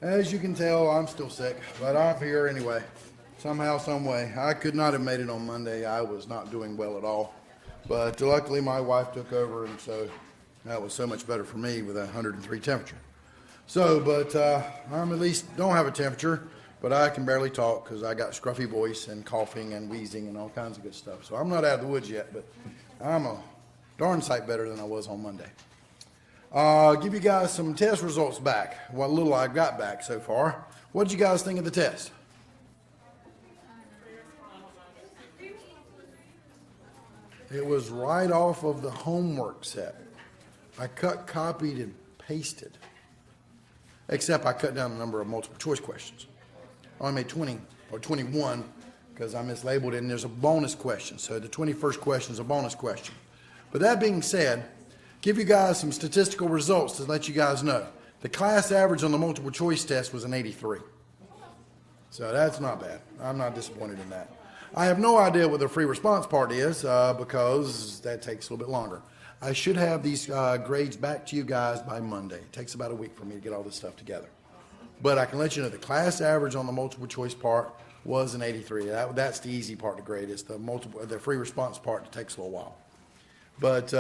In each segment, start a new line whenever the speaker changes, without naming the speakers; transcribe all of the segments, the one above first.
As you can tell, I'm still sick, but I'm here anyway. Somehow, some way. I could not have made it on Monday. I was not doing well at all. But luckily, my wife took over, and so that was so much better for me with a 103 temperature. But I'm at least don't have a temperature, but I can barely talk because I got scruffy voice and coughing and wheezing and all kinds of good stuff. So I'm not out of the woods yet, but I'm a darn sight better than I was on Monday. Give you guys some test results back, what little I got back so far. What did you guys think of the test? It was right off of the homework set. I cut, copied, and pasted. Except I cut down the number of multiple choice questions. I only made 20 or 21 because I mislabeled it, and there's a bonus question. So the 21st question is a bonus question. But that being said, give you guys some statistical results to let you guys know. The class average on the multiple choice test was an 83. So that's not bad. I'm not disappointed in that. I have no idea what the free response part is because that takes a little bit longer. I should have these grades back to you guys by Monday. It takes about a week for me to get all this stuff together. But I can let you know the class average on the multiple choice part was an 83. That's the easy part to grade. It's the free response part that takes a little while. But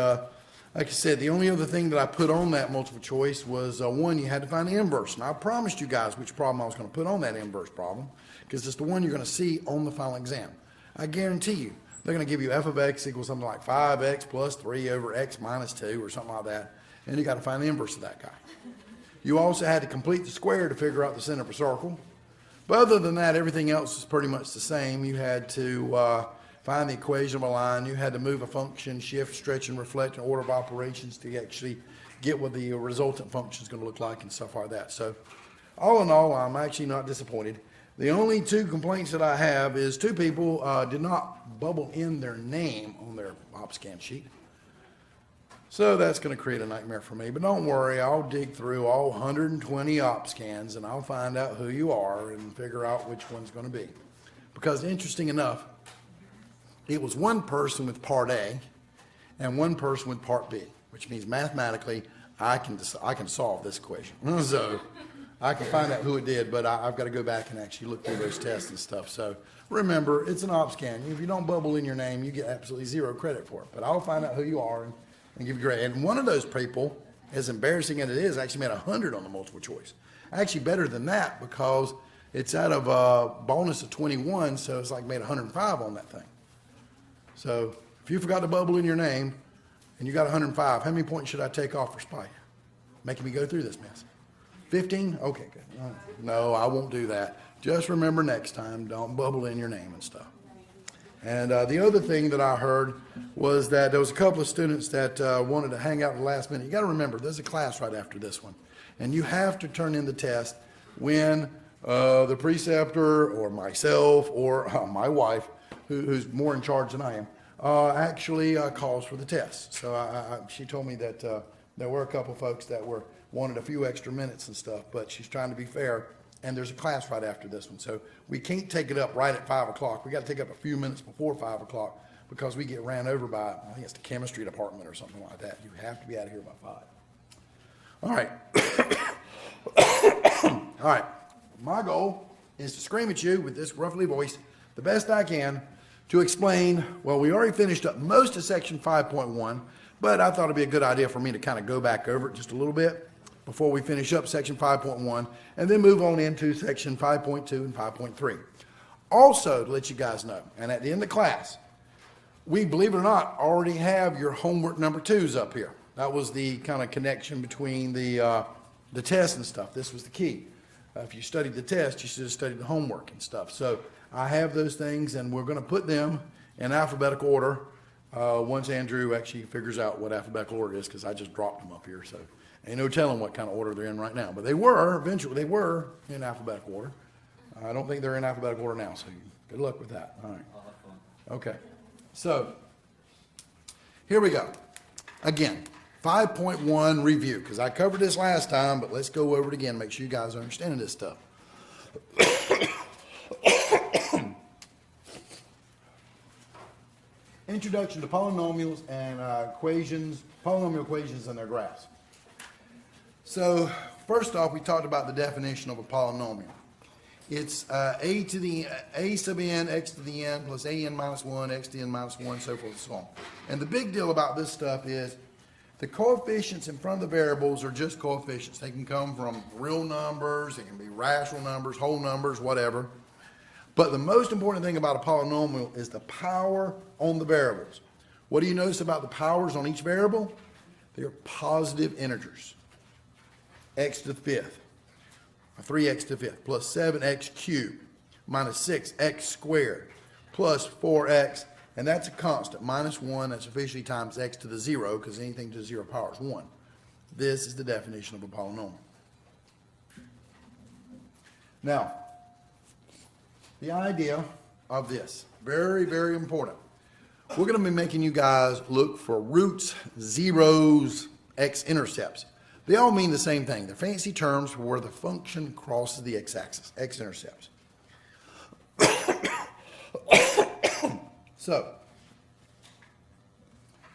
like I said, the only other thing that I put on that multiple choice was one, you had to find the inverse. And I promised you guys which problem I was going to put on that inverse problem because it's the one you're going to see on the final exam. I guarantee you, they're going to give you f of x equals something like 5x plus 3 over x minus 2 or something like that. And you got to find the inverse of that guy. You also had to complete the square to figure out the center of a circle. But other than that, everything else is pretty much the same. You had to find the equation of a line. You had to move a function, shift, stretch, and reflect in order of operations to actually get what the resultant function is going to look like and stuff like that. So all in all, I'm actually not disappointed. The only two complaints that I have is two people did not bubble in their name on their OpScan sheet. So that's going to create a nightmare for me. But don't worry, I'll dig through all 120 OpScans and I'll find out who you are and figure out which one's going to be. Because interesting enough, it was one person with Part A and one person with Part B, which means mathematically I can solve this equation. So I can find out who it did, but I've got to go back and actually look through those tests and stuff. So remember, it's an OpScan. If you don't bubble in your name, you get absolutely zero credit for it. But I'll find out who you are and give you a grade. And one of those people, as embarrassing as it is, actually made 100 on the multiple choice. Actually better than that because it's out of a bonus of 21, so it's like made 105 on that thing. So if you forgot to bubble in your name and you got 105, how many points should I take off for spite? Making me go through this mess. 15? Okay, good. No, I won't do that. Just remember next time, don't bubble in your name and stuff. And the other thing that I heard was that there was a couple of students that wanted to hang out at the last minute. You got to remember, there's a class right after this one. And you have to turn in the test when the preceptor or myself or my wife, who's more in charge than I am, actually calls for the test. So she told me that there were a couple folks that wanted a few extra minutes and stuff, but she's trying to be fair, and there's a class right after this one. So we can't take it up right at 5 o'clock. We got to take it up a few minutes before 5 o'clock because we get ran over by, I think it's the chemistry department or something like that. You have to be out of here by 5. All right. All right. My goal is to scream at you with this gruffly voice the best I can to explain, well, we already finished up most of section 5.1, but I thought it'd be a good idea for me to kind of go back over it just a little bit before we finish up section 5.1 and then move on into section 5.2 and 5.3. Also, to let you guys know, and at the end of class, we, believe it or not, already have your homework number 2s up here. That was the kind of connection between the test and stuff. This was the key. If you studied the test, you should have studied the homework and stuff. So I have those things, and we're going to put them in alphabetical order once Andrew actually figures out what alphabetical order is, because I just dropped them up here. So ain't no telling what kind of order they're in right now. But they were in alphabetical order. I don't think they're in alphabetical order now, so good luck with that. All right. Okay. So here we go. Again, 5.1 review, because I covered this last time, but let's go over it again, make sure you guys are understanding this stuff. Introduction to polynomials and polynomial equations and their graphs. So first off, we talked about the definition of a polynomial. It's a to the a sub n, x to the n, plus a n minus 1, x to the n minus 1, so forth and so on. And the big deal about this stuff is the coefficients in front of the variables are just coefficients. They can come from real numbers, they can be rational numbers, whole numbers, whatever. But the most important thing about a polynomial is the power on the variables. What do you notice about the powers on each variable? They're positive integers. X to the fifth, 3x to the fifth, plus 7x cubed, minus 6x squared, plus 4x, and that's a constant, minus 1, that's officially times x to the 0, because anything to the 0 power is 1. This is the definition of a polynomial. Now, the idea of this, very, very important. We're going to be making you guys look for roots, zeros, x-intercepts. They all mean the same thing. They're fancy terms for where the function crosses the x-axis, x-intercepts. So,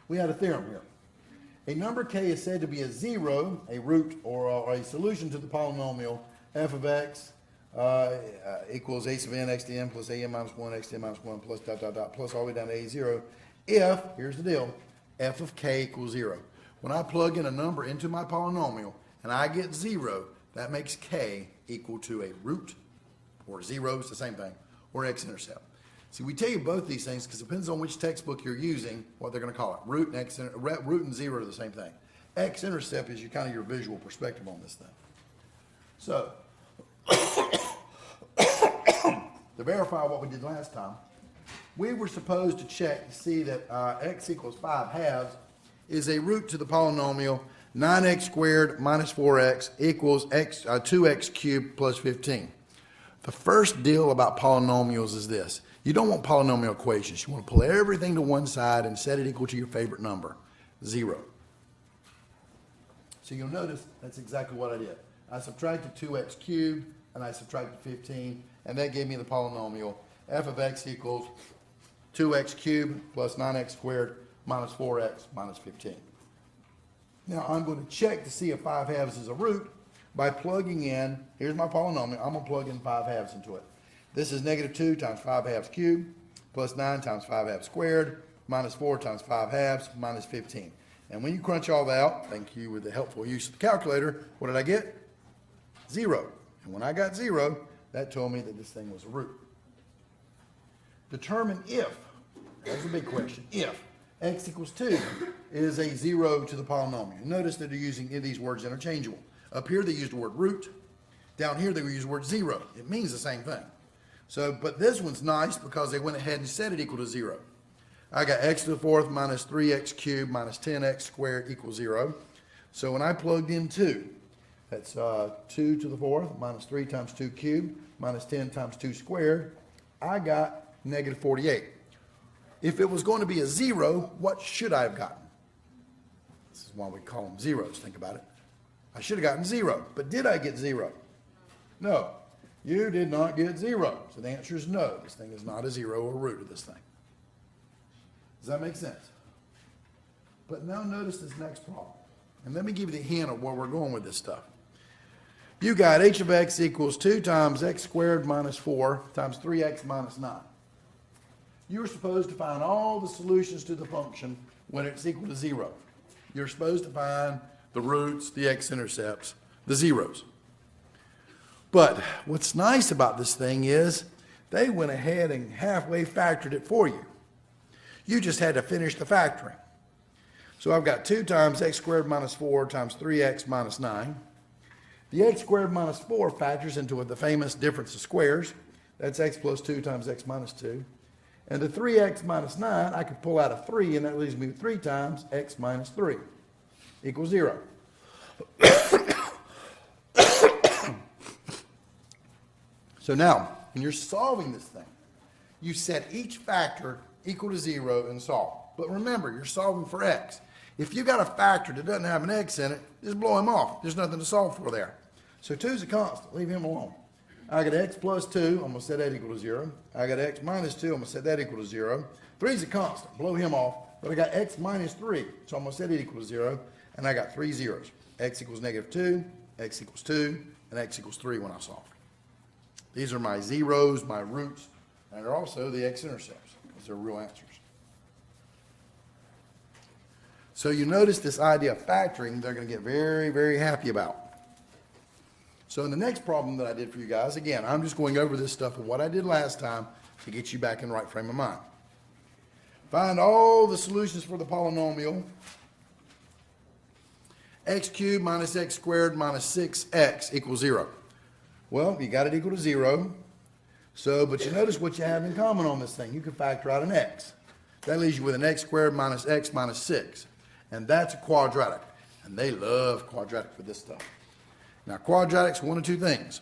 we had a theorem here. A number k is said to be a zero, a root, or a solution to the polynomial f of x equals a sub n x to n plus a n minus 1 x to n minus 1 plus dot dot dot plus all the way down to a0 if, here's the deal, f of k equals 0. When I plug in a number into my polynomial and I get 0, that makes k equal to a root, or 0, it's the same thing, or x-intercept. See, we tell you both these things because it depends on which textbook you're using, what they're going to call it. Root and 0 are the same thing. X-intercept is kind of your visual perspective on this thing. So, to verify what we did last time, we were supposed to check to see that x equals 5 halves is a root to the polynomial 9x squared minus 4x equals 2x cubed plus 15. The first deal about polynomials is this. You don't want polynomial equations. You want to pull everything to one side and set it equal to your favorite number, 0. So you'll notice that's exactly what I did. I subtracted 2x cubed and I subtracted 15, and that gave me the polynomial f of x equals 2x cubed plus 9x squared minus 4x minus 15. Now I'm going to check to see if 5 halves is a root by plugging in, here's my polynomial, I'm going to plug in 5 halves into it. This is negative 2 times 5 halves cubed plus 9 times 5 halves squared minus 4 times 5 halves minus 15. And when you crunch all that out, thank you with the helpful use of the calculator, what did I get? 0. And when I got 0, that told me that this thing was a root. Determine if, that's a big question, if x equals 2 is a 0 to the polynomial. Notice that they're using these words interchangeable. Up here they used the word root. Down here they use the word 0. It means the same thing. So, but this one's nice because they went ahead and set it equal to 0. I got x to the fourth minus 3x cubed minus 10x squared equals 0. So when I plugged in 2, that's 2 to the fourth minus 3 times 2 cubed minus 10 times 2 squared, I got negative 48. If it was going to be a 0, what should I have gotten? This is why we call them zeros, think about it. I should have gotten 0, but did I get 0? No, you did not get 0. So the answer is no. This thing is not a 0 or root of this thing. Does that make sense? But now notice this next problem. And let me give you the hint of where we're going with this stuff. You got h of x equals 2 times x squared minus 4 times 3x minus 9. You were supposed to find all the solutions to the function when it's equal to 0. You're supposed to find the roots, the x-intercepts, the zeros. But what's nice about this thing is they went ahead and halfway factored it for you. You just had to finish the factoring. So I've got 2 times x squared minus 4 times 3x minus 9. The x squared minus 4 factors into the famous difference of squares. That's x plus 2 times x minus 2. And the 3x minus 9, I could pull out a 3, and that leaves me with 3 times x minus 3 equals 0. So now, when you're solving this thing, you set each factor equal to 0 and solve. But remember, you're solving for x. If you got a factor that doesn't have an x in it, just blow him off. There's nothing to solve for there. So 2 is a constant. Leave him alone. I got x plus 2. I'm going to set that equal to 0. I got x minus 2. I'm going to set that equal to 0. 3 is a constant. Blow him off. But I got x minus 3. So I'm going to set it equal to 0. And I got 3 zeros. X equals negative 2. x equals 2, and x equals 3 when I solve. These are my zeros, my roots, and they're also the x-intercepts, because they're real answers. So you notice this idea of factoring, they're going to get very, very happy about. So in the next problem that I did for you guys, again, I'm just going over this stuff of what I did last time to get you back in the right frame of mind. Find all the solutions for the polynomial x cubed minus x squared minus 6x equals 0. Well, you got it equal to 0. So, but you notice what you have in common on this thing. You can factor out an x. That leaves you with an x squared minus x minus 6. And that's a quadratic. And they love quadratic for this stuff. Now, quadratics, one of two things.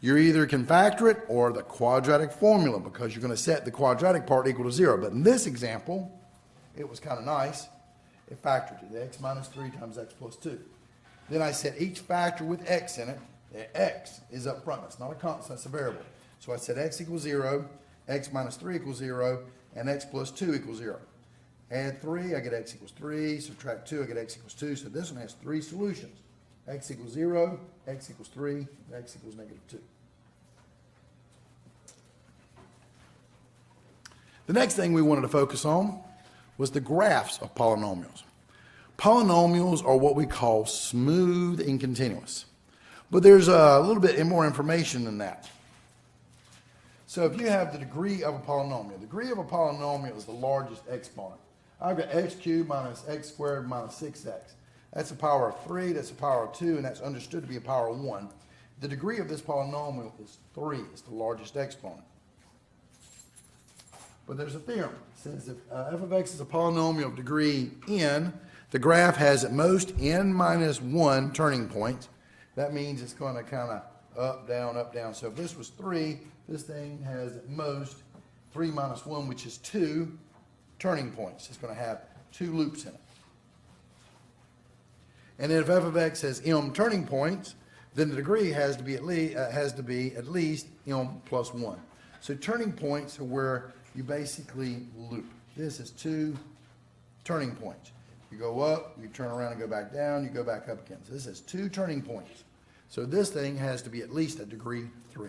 You either can factor it or the quadratic formula, because you're going to set the quadratic part equal to 0. But in this example, it was kind of nice. It factored it, x minus 3 times x plus 2. Then I set each factor with x in it. The x is up front. It's not a constant, that's a variable. So I said x equals 0, x minus 3 equals 0, and x plus 2 equals 0. Add 3, I get x equals 3. Subtract 2, I get x equals 2. So this one has 3 solutions. X equals 0, x equals 3, x equals negative 2. The next thing we wanted to focus on was the graphs of polynomials. Polynomials are what we call smooth and continuous. But there's a little bit more information than that. So if you have the degree of a polynomial, the degree of a polynomial is the largest exponent. I've got x cubed minus x squared minus 6x. That's a power of 3, that's a power of 2, and that's understood to be a power of 1. The degree of this polynomial is 3. It's the largest exponent. But there's a theorem. It says if f of x is a polynomial of degree n, the graph has at most n minus 1 turning points. That means it's going to kind of up, down. So if this was 3, this thing has at most 3 minus 1, which is 2 turning points. It's going to have 2 loops in it. And then if f of x has m turning points, then the degree has to be at least m plus 1. So turning points are where you basically loop. This is 2 turning points. You go up, you turn around and go back down, you go back up again. So this is 2 turning points. So this thing has to be at least a degree 3.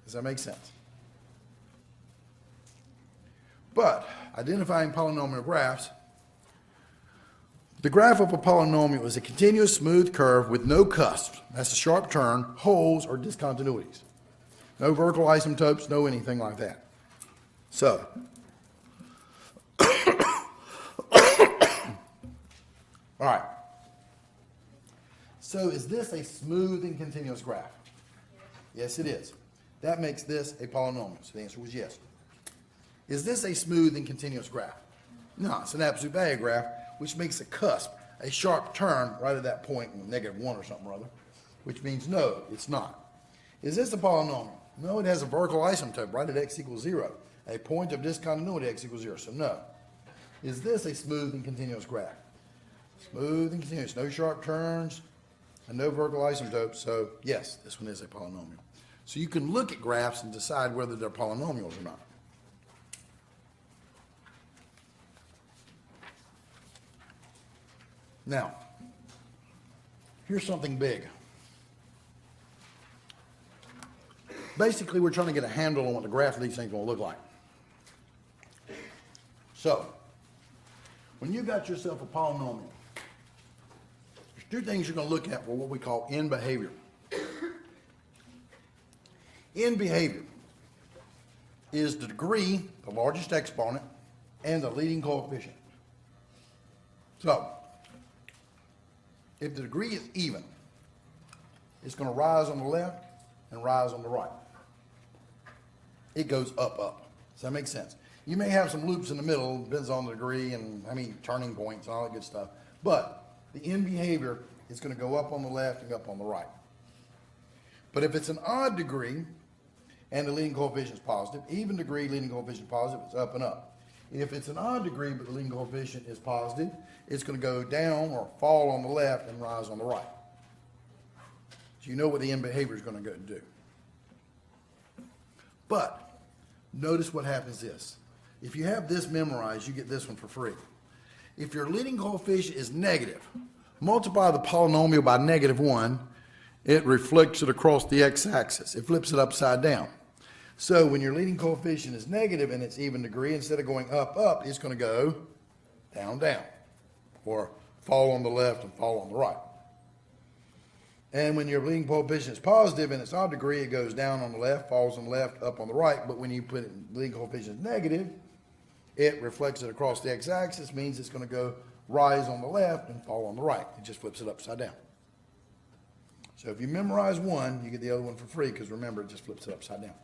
Does that make sense? But identifying polynomial graphs, the graph of a polynomial is a continuous smooth curve with no cusps. That's a sharp turn, holes, or discontinuities. No vertical asymptotes, no anything like that. So, all right. So is this a smooth and continuous graph? Yes, it is. That makes this a polynomial. So the answer was yes. Is this a smooth and continuous graph? No, it's an absolute value graph, which makes a cusp, a sharp turn right at that point, negative 1 or something or other, which means no, it's not. Is this a polynomial? No, it has a vertical asymptote right at x equals 0, a point of discontinuity x equals 0, so no. Is this a smooth and continuous graph? Smooth and continuous, no sharp turns, and no vertical asymptotes, so yes, this one is a polynomial. So you can look at graphs and decide whether they're polynomials or not. Now, here's something big. Basically, we're trying to get a handle on what the graph of these things will look like. So, when you got yourself a polynomial, there's 2 things you're going to look at for what we call end behavior. End behavior is the degree, the largest exponent, and the leading coefficient. So, if the degree is even, it's going to rise on the left and rise on the right. It goes up, up. Does that make sense? You may have some loops in the middle, depends on the degree and how many turning points and all that good stuff. But the end behavior is going to go up on the left and up on the right. But if it's an odd degree and the leading coefficient is positive, even degree, leading coefficient positive, it's up and up. If it's an odd degree but the leading coefficient is positive, it's going to go down or fall on the left and rise on the right. So you know what the end behavior is going to go do. But notice what happens this. If you have this memorized, you get this one for free. If your leading coefficient is negative, multiply the polynomial by negative 1, it reflects it across the x-axis. It flips it upside down. So when your leading coefficient is negative and it's even degree, instead of going up, up, it's going to go down, down, or fall on the left and fall on the right. And when your leading coefficient is positive and it's odd degree, it goes down on the left, falls on the left, up on the right. But when you put leading coefficient is negative, it reflects it across the x-axis, means it's going to go rise on the left and fall on the right. It just flips it upside down. So if you memorize one, you get the other one for free, because remember, it just flips it upside down.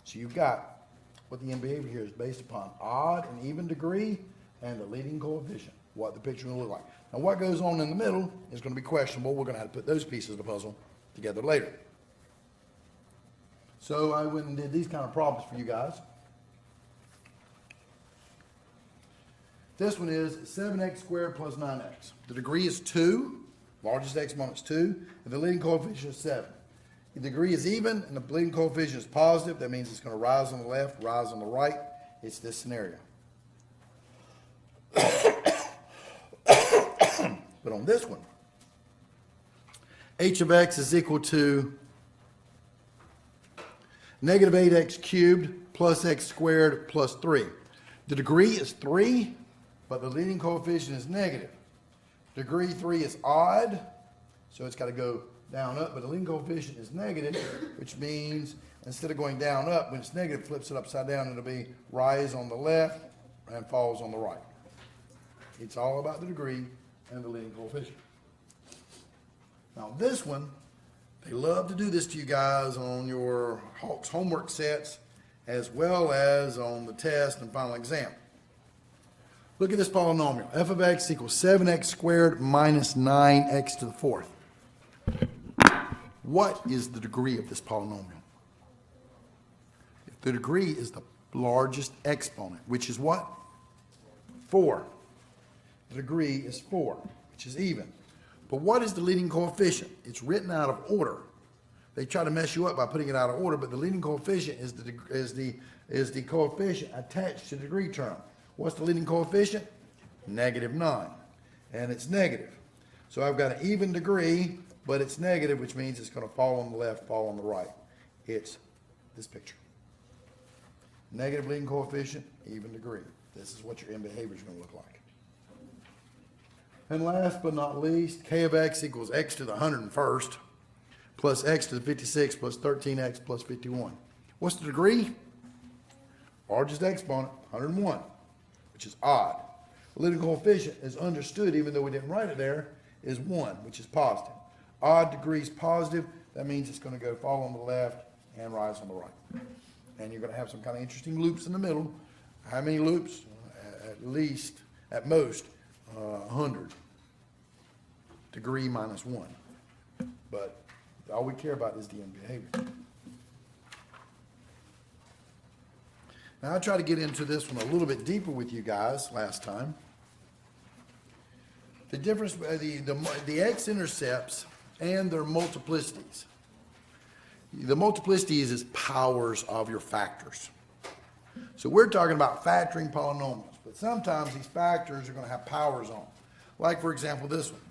So you've got what the end behavior here is based upon odd and even degree and the leading coefficient, what the picture will look like. Now what goes on in the middle is going to be questionable. We're going to have to put those pieces of the puzzle together later. So I went and did these kind of problems for you guys. This one is 7x squared plus 9x. The degree is 2, largest exponent is 2, and the leading coefficient is 7. The degree is even, and the leading coefficient is positive. That means it's going to rise on the left, rise on the right. It's this scenario. But on this one, h of x is equal to negative 8x cubed plus x squared plus 3. The degree is 3, but the leading coefficient is negative. Degree 3 is odd, so it's got to go down, up, but the leading coefficient is negative, which means instead of going down, up, when it's negative, flips it upside down, it'll be rise on the left and falls on the right. It's all about the degree and the leading coefficient. Now this one, they love to do this to you guys on your Hawks homework sets as well as on the test and final exam. Look at this polynomial. F of x equals 7x squared minus 9x to the fourth. What is the degree of this polynomial? The degree is the largest exponent, which is what? 4. The degree is 4, which is even. But what is the leading coefficient? It's written out of order. They try to mess you up by putting it out of order, but the leading coefficient is the coefficient attached to the degree term. What's the leading coefficient? Negative 9. And it's negative. So I've got an even degree, but it's negative, which means it's going to fall on the left, fall on the right. It's this picture. Negative leading coefficient, even degree. This is what your end behavior is going to look like. And last but not least, k of x equals x to the 101st plus x to the 56 plus 13x plus 51. What's the degree? Largest exponent, 101, which is odd. The leading coefficient is understood, even though we didn't write it there, is 1, which is positive. Odd degree is positive. That means it's going to go fall on the left and rise on the right. And you're going to have some kind of interesting loops in the middle. How many loops? At least, at most, 100. Degree minus 1. But all we care about is the end behavior. Now, I tried to get into this one a little bit deeper with you guys last time. The difference, the x-intercepts and their multiplicities. The multiplicities is powers of your factors. So we're talking about factoring polynomials, but sometimes these factors are going to have powers on. Like, for example, this one.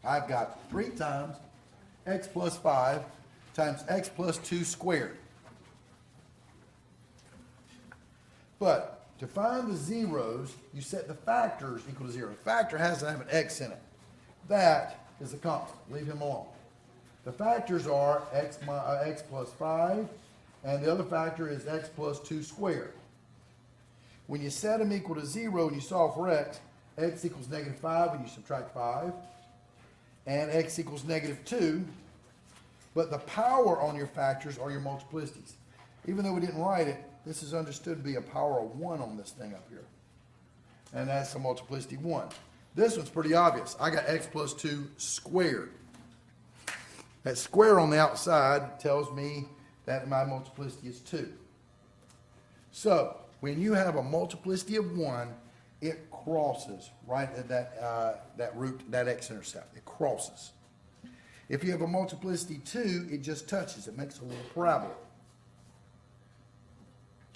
I've got 3 times x plus 5 times x plus 2 squared. But to find the zeros, you set the factors equal to 0. The factor has to have an x in it. That is a constant. Leave him alone. The factors are x plus 5, and the other factor is x plus 2 squared. When you set them equal to 0 and you solve for x equals negative 5 when you subtract 5, and x equals negative 2, but the power on your factors are your multiplicities. Even though we didn't write it, this is understood to be a power of 1 on this thing up here. And that's a multiplicity 1. This one's pretty obvious. I got x plus 2 squared. That square on the outside tells me that my multiplicity is 2. So, when you have a multiplicity of 1, it crosses right at that root, that x-intercept. It crosses. If you have a multiplicity 2, it just touches. It makes a little parabola.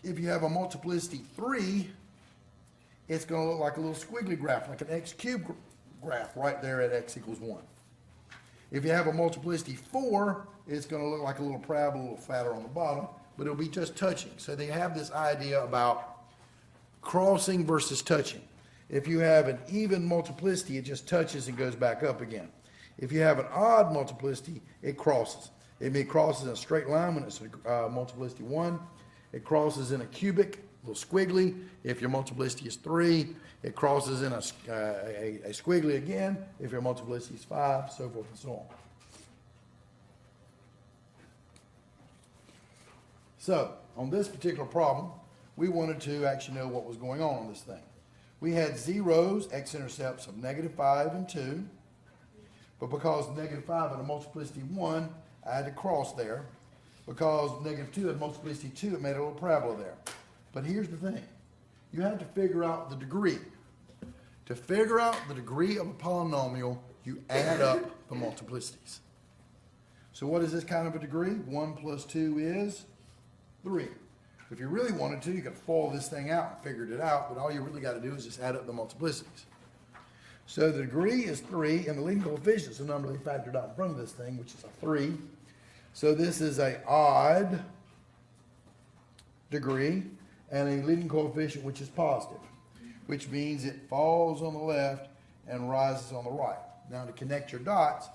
If you have a multiplicity 3, it's going to look like a little squiggly graph, like an x cubed graph right there at x equals 1. If you have a multiplicity 4, it's going to look like a little parabola, a little fatter on the bottom, but it'll be just touching. So they have this idea about crossing versus touching. If you have an even multiplicity, it just touches and goes back up again. If you have an odd multiplicity, it crosses. It crosses in a straight line when it's multiplicity 1. It crosses in a cubic, a little squiggly. If your multiplicity is 3, it crosses in a squiggly again. If your multiplicity is 5, so forth and so on. So, on this particular problem, we wanted to actually know what was going on this thing. We had zeros, x-intercepts of -5 and 2, but because -5 had a multiplicity 1, I had to cross there. Because -2 had a multiplicity 2, it made a little parabola there. But here's the thing. You have to figure out the degree. To figure out the degree of a polynomial, you add up the multiplicities. So what is this kind of a degree? 1 plus 2 is 3. If you really wanted to, you could FOIL this thing out and figured it out, but all you really got to do is just add up the multiplicities. So the degree is 3, and the leading coefficient is the number they factored out in front of this thing, which is a 3. So this is an odd degree and a leading coefficient which is positive, which means it falls on the left and rises on the right. Now to connect your dots,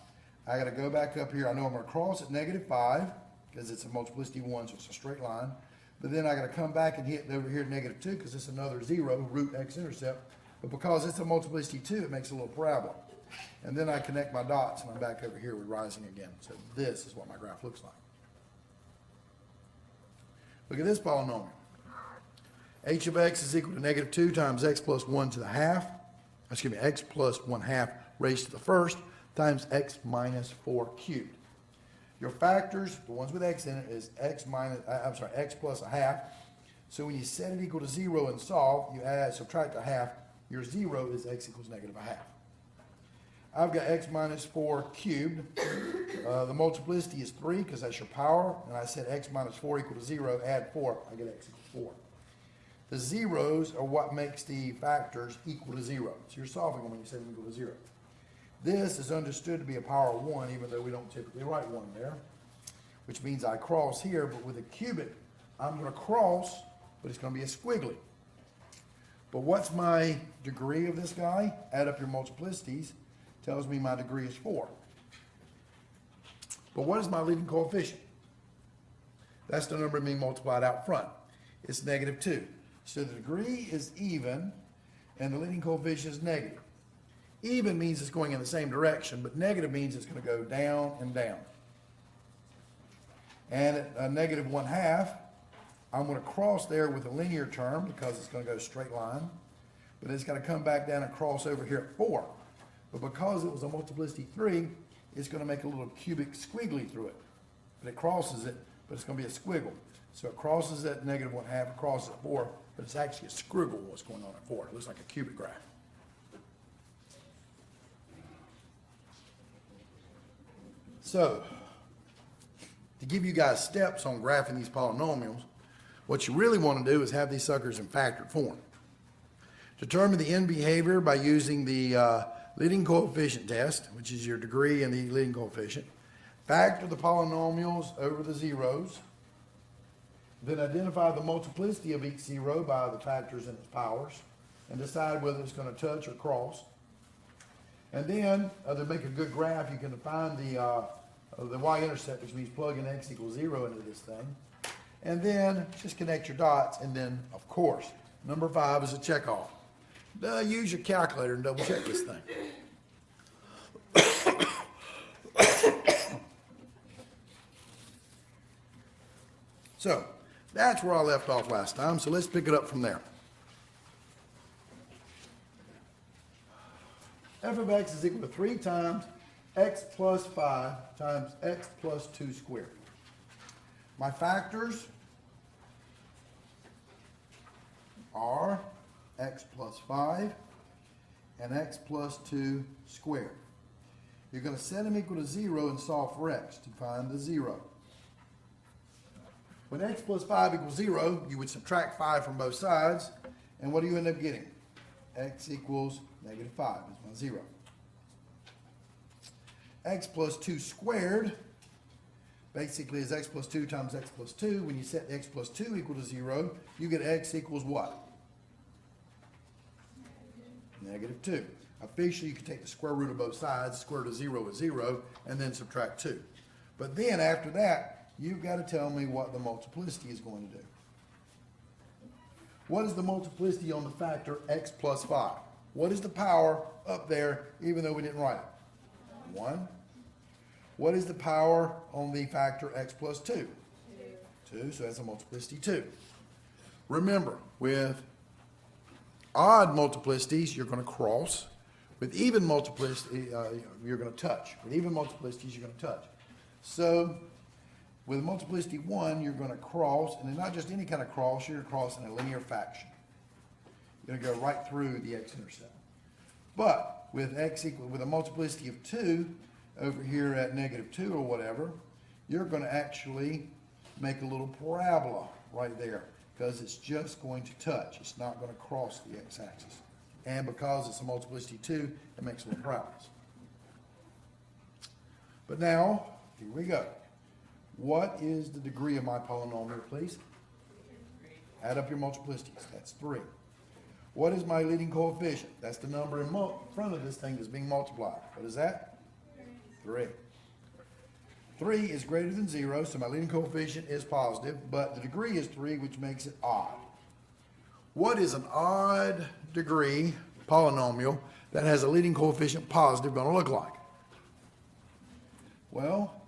I got to go back up here. I know I'm going to cross at -5 because it's a multiplicity 1, so it's a straight line. But then I got to come back and hit over here at -2 because it's another 0, root x-intercept. But because it's a multiplicity 2, it makes a little parabola. And then I connect my dots and I'm back over here with rising again. So this is what my graph looks like. Look at this polynomial. H of x is equal to -2 times x plus 1 to the half. Excuse me, x plus 1/2 raised to the first times x minus 4 cubed. Your factors, the ones with x in it, is x plus 1/2. So when you set it equal to 0 and solve, you subtract 1/2. Your 0 is x equals -1/2. I've got x minus 4 cubed. The multiplicity is 3 because that's your power. And I said x minus 4 equal to 0. Add 4, I get x equals 4. The zeros are what makes the factors equal to 0. So you're solving them when you set them equal to 0. This is understood to be a power of 1, even though we don't typically write 1 there, which means I cross here, but with a cubic, I'm going to cross, but it's going to be a squiggly. But what's my degree of this guy? Add up your multiplicities. Tells me my degree is 4. But what is my leading coefficient? That's the number being multiplied out front. It's -2. So the degree is even, and the leading coefficient is negative. Even means it's going in the same direction, but negative means it's going to go down and down. And at a -1/2, I'm going to cross there with a linear term because it's going to go straight line. But it's got to come back down and cross over here at 4. But because it was a multiplicity 3, it's going to make a little cubic squiggly through it. But it crosses it, but it's going to be a squiggle. So it crosses at -1/2, it crosses at 4, but it's actually a scribble what's going on at 4. It looks like a cubic graph. So, to give you guys steps on graphing these polynomials, what you really want to do is have these suckers in factored form. Determine the end behavior by using the leading coefficient test, which is your degree and the leading coefficient. Factor the polynomials over the zeros. Then identify the multiplicity of each zero by the factors and its powers, and decide whether it's going to touch or cross. And then, to make a good graph, you can define the y-intercept, which means plug in x equals 0 into this thing. And then just connect your dots, and then, of course, number 5 is a checkoff. Use your calculator and double check this thing. So, that's where I left off last time, so let's pick it up from there. F of x is equal to 3 times x plus 5 times x plus 2 squared. My factors are x plus 5 and x plus 2 squared. You're going to set them equal to 0 and solve for x to find the 0. When x plus 5 equals 0, you would subtract 5 from both sides, and what do you end up getting? X equals -5 is my 0. x plus 2 squared basically is x plus 2 times x plus 2. When you set x plus 2 equal to 0, you get x equals what? Negative 2. Officially, you can take the square root of both sides, square root of 0 is 0, and then subtract 2. But then after that, you've got to tell me what the multiplicity is going to do. What is the multiplicity on the factor x plus 5? What is the power up there, even though we didn't write it? 1. What is the power on the factor x plus 2? 2, so that's a multiplicity 2. Remember, with odd multiplicities, you're going to cross. With even multiplicity, you're going to touch. With even multiplicities, you're going to touch. So, with multiplicity 1, you're going to cross, and not just any kind of cross, you're crossing a linear fraction. You're going to go right through the x-intercept. But with with a multiplicity of 2, over here at negative 2 or whatever, you're going to actually make a little parabola right there, because it's just going to touch. It's not going to cross the x-axis. And because it's a multiplicity 2, it makes little parabolas. But now, here we go. What is the degree of my polynomial, please? Add up your multiplicities. That's 3. What is my leading coefficient? That's the number in front of this thing that's being multiplied. What is that? 3. 3 is greater than 0, so my leading coefficient is positive, but the degree is 3, which makes it odd. What is an odd degree polynomial that has a leading coefficient positive going to look like? Well,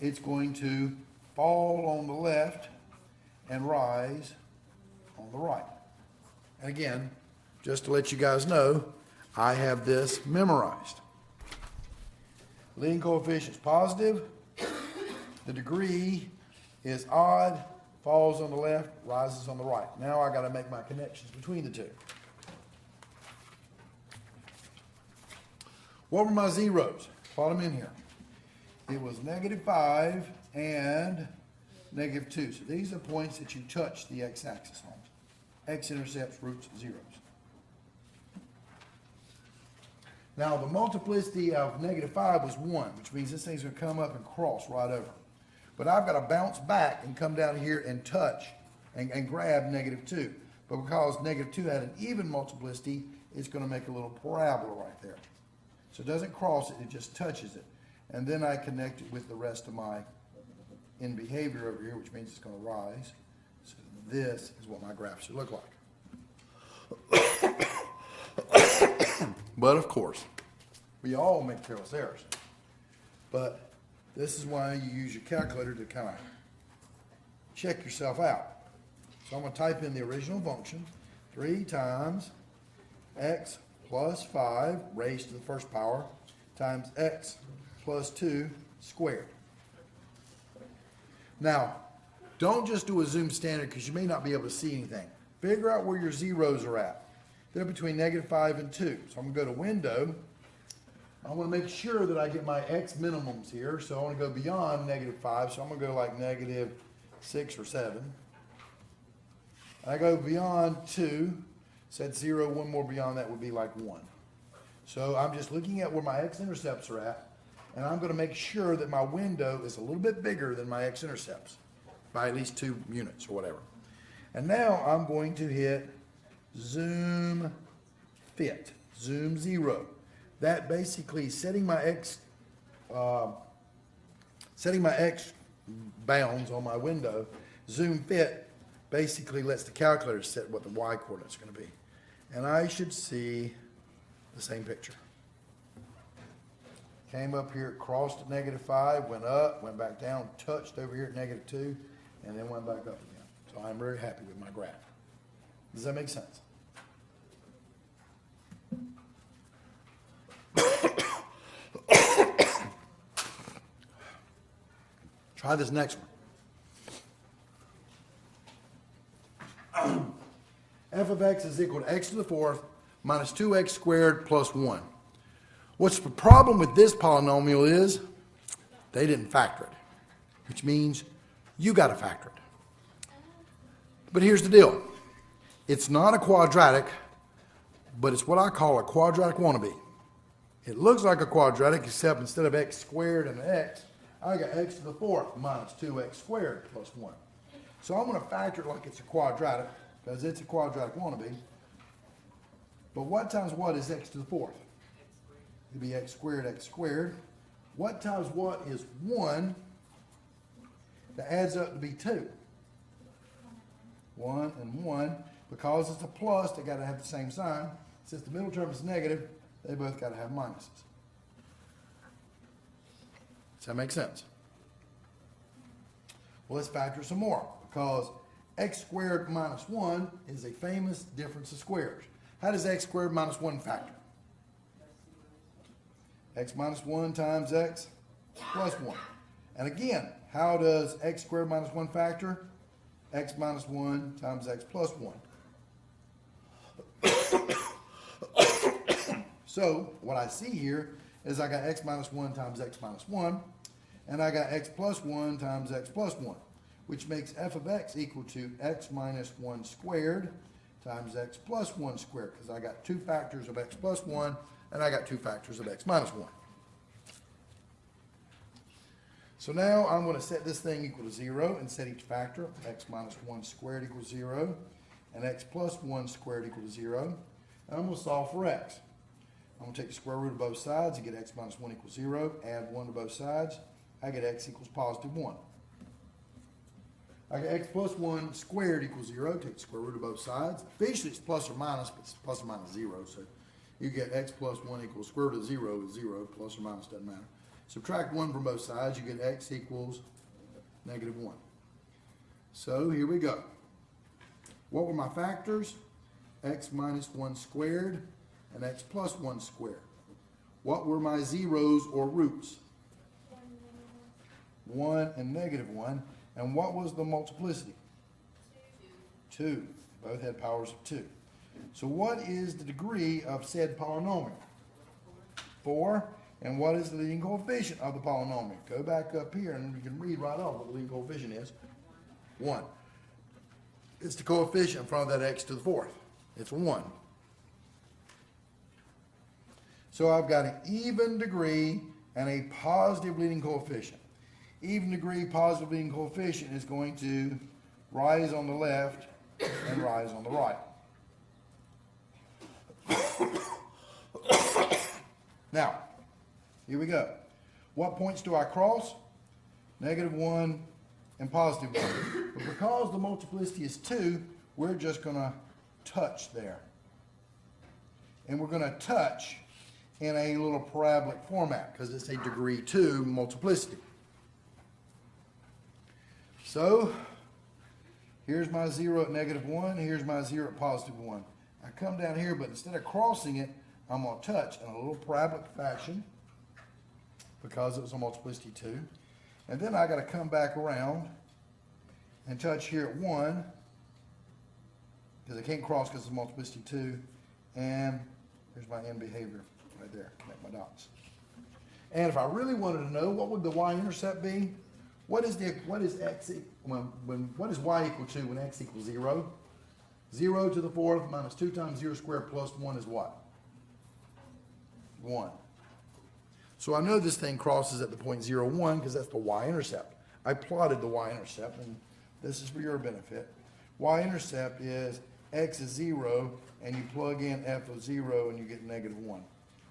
it's going to fall on the left and rise on the right. And again, just to let you guys know, I have this memorized. Leading coefficient is positive. The degree is odd, falls on the left, rises on the right. Now I got to make my connections between the two. What were my zeros? Plot them in here. It was negative 5 and negative 2. So these are points that you touch the x-axis on. X-intercepts, roots, zeros. Now the multiplicity of negative 5 was 1, which means this thing's going to come up and cross right over. But I've got to bounce back and come down here and touch and grab negative 2. But because negative 2 had an even multiplicity, it's going to make a little parabola right there. So it doesn't cross it, it just touches it. And then I connect it with the rest of my in behavior over here, which means it's going to rise. So this is what my graph should look like. But of course, we all make careless errors. But this is why you use your calculator to kind of check yourself out. So I'm going to type in the original function, 3 times x plus 5 raised to the first power times x plus 2 squared. Now, don't just do a zoom standard because you may not be able to see anything. Figure out where your zeros are at. They're between negative 5 and 2. So I'm going to go to Window. I want to make sure that I get my x minimums here. So I want to go beyond negative 5. So I'm going to go like negative 6 or 7. I go beyond 2. Said 0. One more beyond that would be like 1. So I'm just looking at where my x-intercepts are at. And I'm going to make sure that my window is a little bit bigger than my x-intercepts by at least 2 units or whatever. And now I'm going to hit zoom fit, zoom 0. That basically setting my x bounds on my window. Zoom fit basically lets the calculator set what the y coordinates are going to be. And I should see the same picture. Came up here, crossed at negative 5, went up, went back down, touched over here at negative 2, and then went back up again. So I'm very happy with my graph. Does that make sense? Try this next one. F of x is equal to x to the 4th minus 2x squared plus 1. What's the problem with this polynomial is they didn't factor it, which means you got to factor it. But here's the deal. It's not a quadratic, but it's what I call a quadratic wannabe. It looks like a quadratic, except instead of x squared and x, I got x to the fourth minus 2x squared plus 1. So I'm going to factor it like it's a quadratic, because it's a quadratic wannabe. But what times what is x to the fourth? It'd be x squared, x squared. What times what is 1 that adds up to be 2? 1 and 1. Because it's a plus, they got to have the same sign. Since the middle term is negative, they both got to have minuses. Does that make sense? Well, let's factor some more, because x squared minus 1 is a famous difference of squares. How does x squared minus 1 factor? X minus 1 times x plus 1. And again, how does x squared minus 1 factor? X minus 1 times x plus 1. So, what I see here is I got x minus 1 times x minus 1, and I got x plus 1 times x plus 1, which makes f of x equal to x minus 1 squared times x plus 1 squared, because I got two factors of x plus 1, and I got two factors of x minus 1. So now I'm going to set this thing equal to 0 and set each factor. X minus 1 squared equals 0, and x plus 1 squared equals 0. And I'm going to solve for x. I'm going to take the square root of both sides and get x minus 1 equals 0, add 1 to both sides. I get x equals positive 1. I get x plus 1 squared equals 0, take the square root of both sides. Officially it's plus or minus, but it's plus or minus 0, so you get x plus 1 equals square root of 0 is 0, plus or minus doesn't matter. Subtract 1 from both sides, you get x equals negative 1. So here we go. What were my factors? X minus 1 squared and x plus 1 squared. What were my zeros or roots? 1 and negative 1. And what was the multiplicity? 2. Both had powers of 2. So what is the degree of said polynomial? 4. And what is the leading coefficient of the polynomial? Go back up here and you can read right off what the leading coefficient is. 1. It's the coefficient in front of that x to the fourth. It's 1. So I've got an even degree and a positive leading coefficient. Even degree, positive leading coefficient is going to rise on the left and rise on the right. Now, here we go. What points do I cross? Negative 1 and positive 1. But because the multiplicity is 2, we're just going to touch there. And we're going to touch in a little parabolic format because it's a degree 2 multiplicity. So, here's my 0 at negative 1, here's my 0 at positive 1. I come down here, but instead of crossing it, I'm going to touch in a little parabolic fashion because it was a multiplicity 2. And then I got to come back around and touch here at 1 because I can't cross because it's a multiplicity 2. And here's my end behavior right there, connect my dots. And if I really wanted to know, what would the y-intercept be? What is x what is y equal to when x equals 0? 0 to the fourth minus 2 times 0 squared plus 1 is what? 1. So I know this thing crosses at the point 0, 1 because that's the y-intercept. I plotted the y-intercept, and this is for your benefit. Y-intercept is x is 0, and you plug in f of 0, and you get negative 1.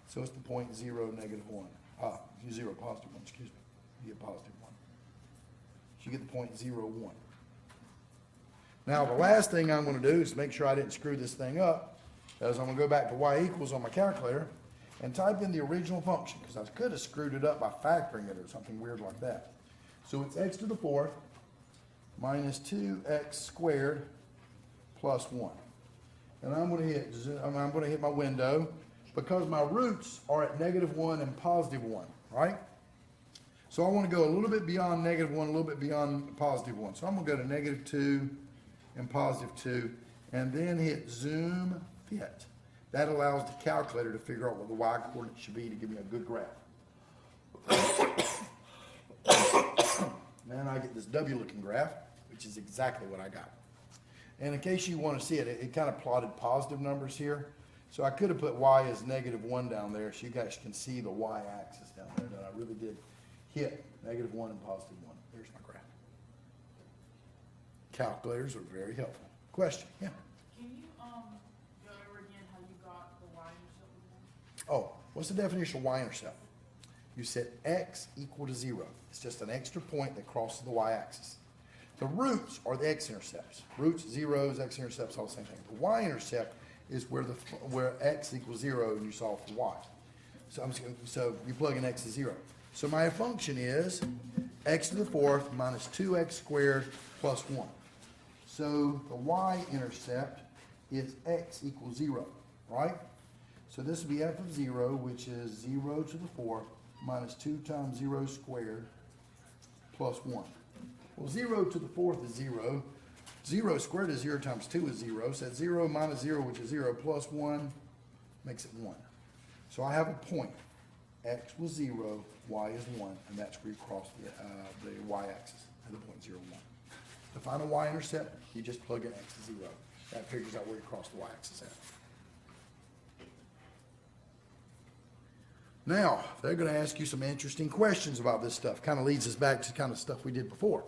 So it's the point 0, negative 1. 0, positive 1, excuse me. You get positive 1. So you get the point 0, 1. Now the last thing I'm going to do is make sure I didn't screw this thing up, is I'm going to go back to y equals on my calculator and type in the original function, because I could have screwed it up by factoring it or something weird like that. So it's x to the fourth minus 2x squared plus 1. And I'm going to hit my window because my roots are at negative 1 and positive 1, right? So I want to go a little bit beyond negative 1, a little bit beyond positive 1. So I'm going to go to negative 2 and positive 2, and then hit zoom fit. That allows the calculator to figure out what the y-coordinate should be to give me a good graph. Then I get this W-looking graph, which is exactly what I got. And in case you want to see it, it kind of plotted positive numbers here. So I could have put y as -1 down there so you guys can see the y-axis down there that I really did hit -1 and +1. There's my graph. Calculators are very helpful. Question? Yeah.
Can you, go over again how you got the y-intercept again?
Oh, what's the definition of y-intercept? You said x equal to 0. It's just an extra point that crosses the y-axis. The roots are the x-intercepts. Roots, zeros, x-intercepts, all the same thing. The y-intercept is where x equals 0 and you solve for y. So you plug in x is 0. So my function is x to the 4th minus 2x squared plus 1. So the y-intercept is x equals 0, right? So this would be f of 0, which is 0 to the 4th minus 2 times 0 squared plus 1. Well, 0 to the 4th is 0. 0 squared is 0 times 2 is 0. So that's 0 minus 0, which is 0, plus 1 makes it 1. So I have a point. X was 0, y is 1, and that's where you cross the y-axis at the point 0, 1. To find a y-intercept, you just plug in x is 0. That figures out where you cross the y-axis at. Now, they're going to ask you some interesting questions about this stuff. Kind of leads us back to kind of stuff we did before.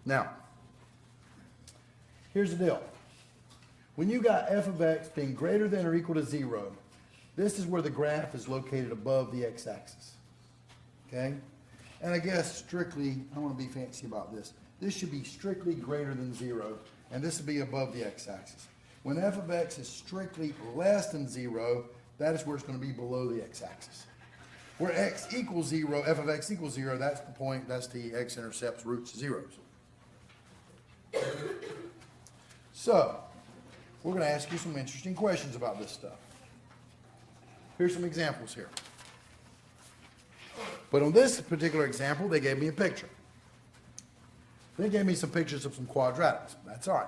Now, here's the deal. When you got f of x being greater than or equal to 0, this is where the graph is located above the x-axis. Okay? And I guess strictly, I want to be fancy about this. This should be strictly greater than 0, and this would be above the x-axis. When f of x is strictly less than 0, that is where it's going to be below the x-axis. Where x equals 0, f of x equals 0, that's the point, that's the x-intercepts, roots, zeros. So, we're going to ask you some interesting questions about this stuff. Here's some examples here. But on this particular example, they gave me a picture. They gave me some pictures of some quadratics. That's all right.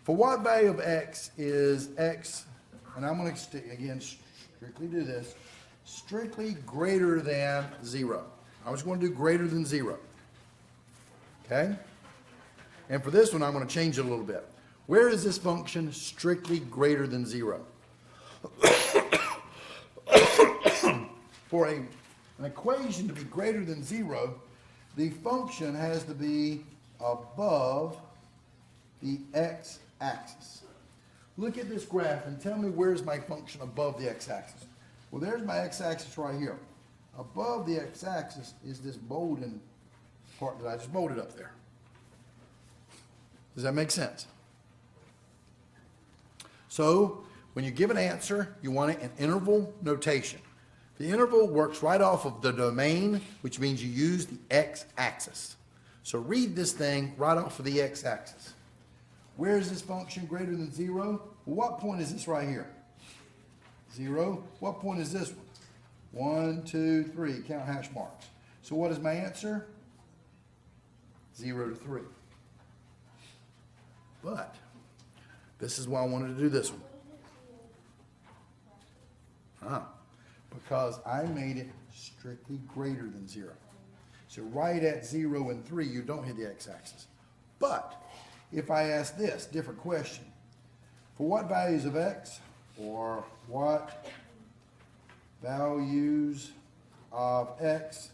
For what value of x is x, and I'm going to, again, strictly do this, strictly greater than 0. I was going to do greater than 0. Okay? And for this one, I'm going to change it a little bit. Where is this function strictly greater than 0? For an equation to be greater than 0, the function has to be above the x-axis. Look at this graph and tell me where's my function above the x-axis. Well, there's my x-axis right here. Above the x-axis is this bolded part that I just bolded up there. Does that make sense? So, when you give an answer, you want it in interval notation. The interval works right off of the domain, which means you use the x-axis. So read this thing right off of the x-axis. Where is this function greater than 0? Well, what point is this right here? 0. What point is this one? 1, 2, 3. Count hash marks. So what is my answer? 0 to 3. But this is why I wanted to do this one. Because I made it strictly greater than 0. So right at 0 and 3, you don't hit the x-axis. But if I ask this, different question. For what values of x, or what values of x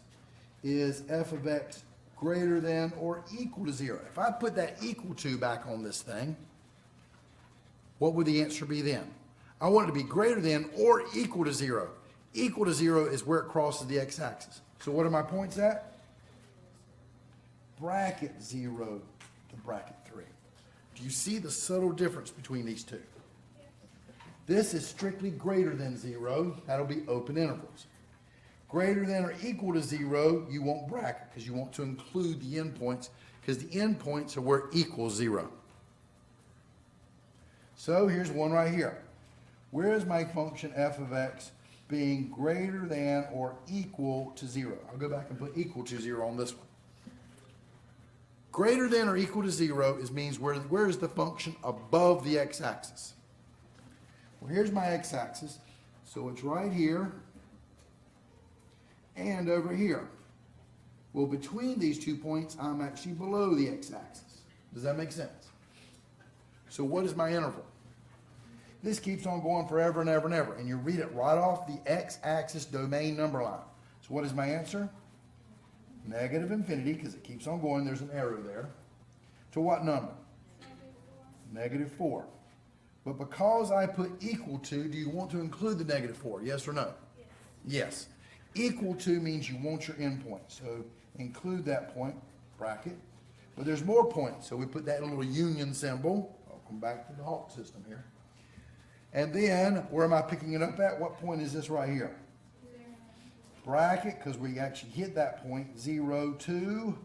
is f of x greater than or equal to 0? If I put that equal to back on this thing, what would the answer be then? I want it to be greater than or equal to 0. Equal to 0 is where it crosses the x-axis. So what are my points at? Bracket 0 to bracket 3. Do you see the subtle difference between these two? This is strictly greater than 0. That'll be open intervals. Greater than or equal to 0, you won't bracket because you want to include the endpoints because the endpoints are where it equals 0. So here's one right here. Where is my function f of x being greater than or equal to 0? I'll go back and put equal to 0 on this one. Greater than or equal to 0 means where is the function above the x-axis? Well, here's my x-axis. So it's right here and over here. Well, between these 2 points, I'm actually below the x-axis. Does that make sense? So what is my interval? This keeps on going forever and ever and ever, and you read it right off the x-axis domain number line. So what is my answer? Negative infinity, because it keeps on going, there's an arrow there. To what number? Negative 4. But because I put equal to, do you want to include the negative 4? Yes or no? Yes. Equal to means you want your endpoint. So include that point, bracket. But there's more points, so we put that little union symbol. I'll come back to the Hawk system here. And then, where am I picking it up at? What point is this right here? Bracket, because we actually hit that point. 0, 2,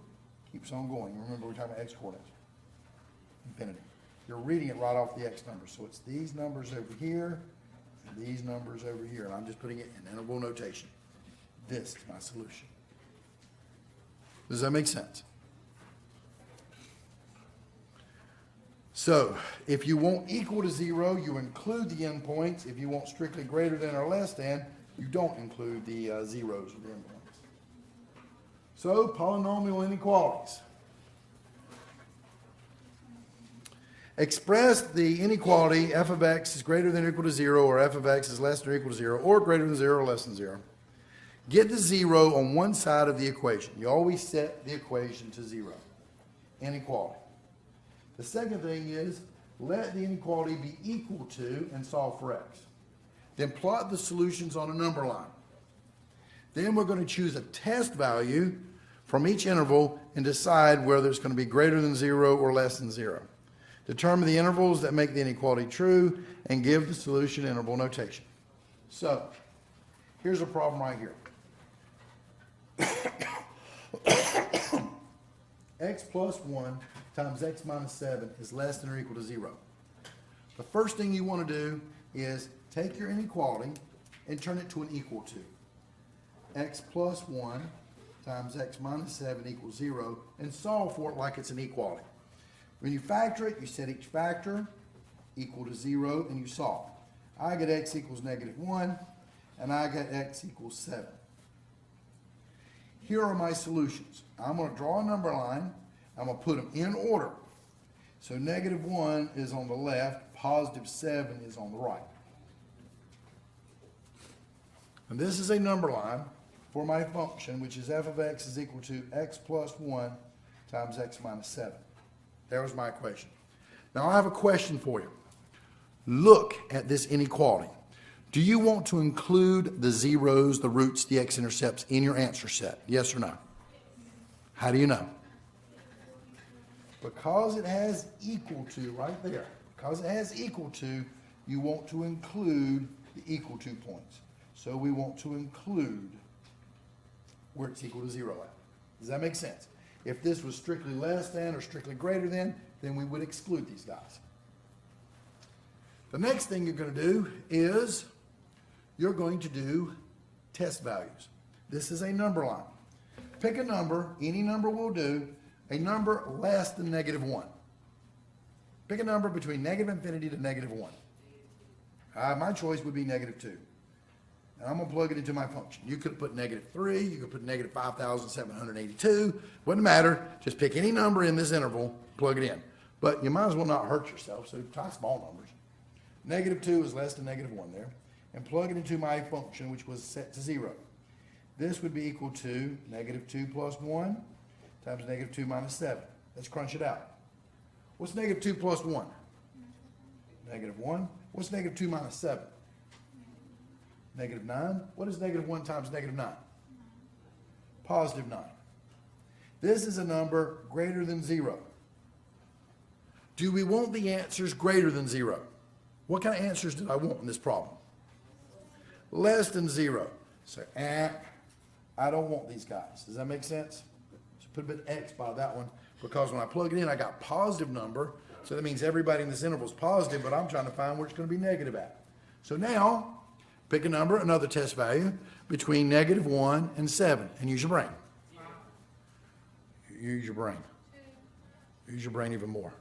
keeps on going. Remember, we're talking about x coordinates. Infinity. You're reading it right off the x number. So it's these numbers over here, and these numbers over here. And I'm just putting it in interval notation. This is my solution. Does that make sense? So, if you want equal to 0, you include the endpoints. If you want strictly greater than or less than, you don't include the zeros or the endpoints. So, polynomial inequalities. Express the inequality f of x is greater than or equal to 0, or f of x is less than or equal to 0, or greater than 0 or less than 0. Get the 0 on one side of the equation. You always set the equation to 0. Inequality. The second thing is, let the inequality be equal to and solve for x. Then plot the solutions on a number line. Then we're going to choose a test value from each interval and decide whether it's going to be greater than 0 or less than 0. Determine the intervals that make the inequality true and give the solution interval notation. So, here's a problem right here. X plus 1 times x minus 7 is less than or equal to 0. The first thing you want to do is take your inequality and turn it to an equal to. X plus 1 times x minus 7 equals 0, and solve for it like it's an equality. When you factor it, you set each factor equal to 0, and you solve. I get x equals negative 1, and I get x equals 7. Here are my solutions. I'm going to draw a number line. I'm going to put them in order. So negative 1 is on the left, positive 7 is on the right. And this is a number line for my function, which is f of x is equal to x plus 1 times x minus 7. There was my equation. Now I have a question for you. Look at this inequality. Do you want to include the zeros, the roots, the x-intercepts in your answer set? Yes or no? How do you know? Because it has equal to right there. Because it has equal to, you want to include the equal to points. So we want to include where it's equal to 0 at. Does that make sense? If this was strictly less than or strictly greater than, then we would exclude these guys. The next thing you're going to do is you're going to do test values. This is a number line. Pick a number, any number will do, a number less than negative 1. Pick a number between negative infinity to negative 1. My choice would be negative 2. And I'm going to plug it into my function. You could put negative 3, you could put negative 5,782. Wouldn't matter. Just pick any number in this interval, plug it in. But you might as well not hurt yourself, so try small numbers. Negative 2 is less than negative 1 there. And plug it into my function, which was set to 0. This would be equal to negative 2 plus 1 times negative 2 minus 7. Let's crunch it out. What's negative 2 plus 1? Negative 1. What's negative 2 minus 7? Negative 9. What is negative 1 times negative 9? Positive 9. This is a number greater than 0. Do we want the answers greater than 0? What kind of answers did I want in this problem? Less than 0. So, I don't want these guys. Does that make sense? So put a bit of X by that one, because when I plug it in, I got positive number. So that means everybody in this interval is positive, but I'm trying to find where it's going to be negative at. So now, pick a number, another test value, between negative 1 and 7, and use your brain. Use your brain. Use your brain even more.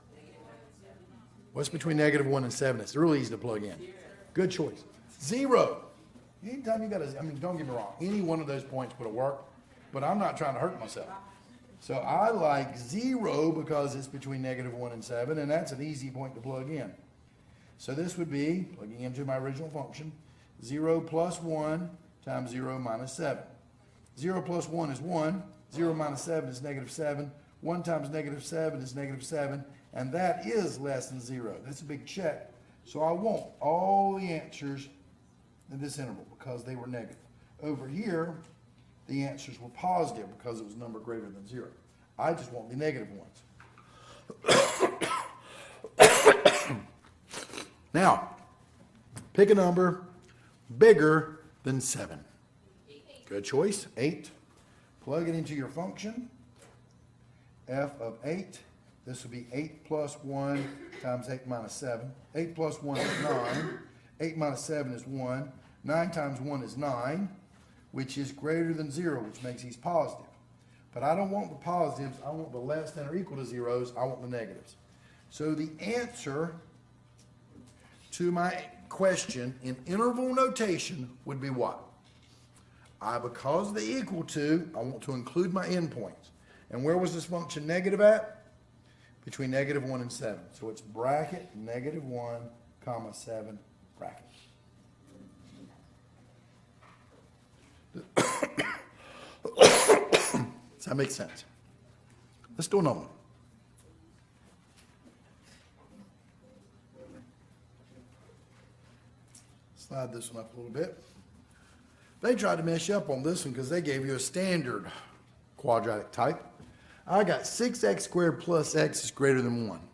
What's between negative 1 and 7? It's really easy to plug in. Good choice. 0. Anytime you got to, don't get me wrong, any one of those points would have worked, but I'm not trying to hurt myself. So I like 0 because it's between -1 and 7, and that's an easy point to plug in. So this would be, plugging into my original function, 0 plus 1 times 0 minus 7. 0 plus 1 is 1, 0 minus 7 is -7, 1 times -7 is -7, and that is less than 0. That's a big check. So I want all the answers in this interval because they were negative. Over here, the answers were positive because it was a number greater than 0. I just want the negative ones. Now, pick a number bigger than 7. Good choice, 8. Plug it into your function, f of 8. This will be 8 plus 1 times 8 minus 7. 8 plus 1 is 9. 8 minus 7 is 1. 9 times 1 is 9, which is greater than 0, which makes these positive. But I don't want the positives. I want the less than or equal to zeros. I want the negatives. So the answer to my question in interval notation would be what? Because they equal to, I want to include my endpoints. And where was this function negative at? Between -1 and 7. So it's bracket -1, comma 7, bracket. Does that make sense? Let's do another one. Slide this one up a little bit. They tried to mess you up on this one because they gave you a standard quadratic type. I got 6x squared plus x is greater than 1.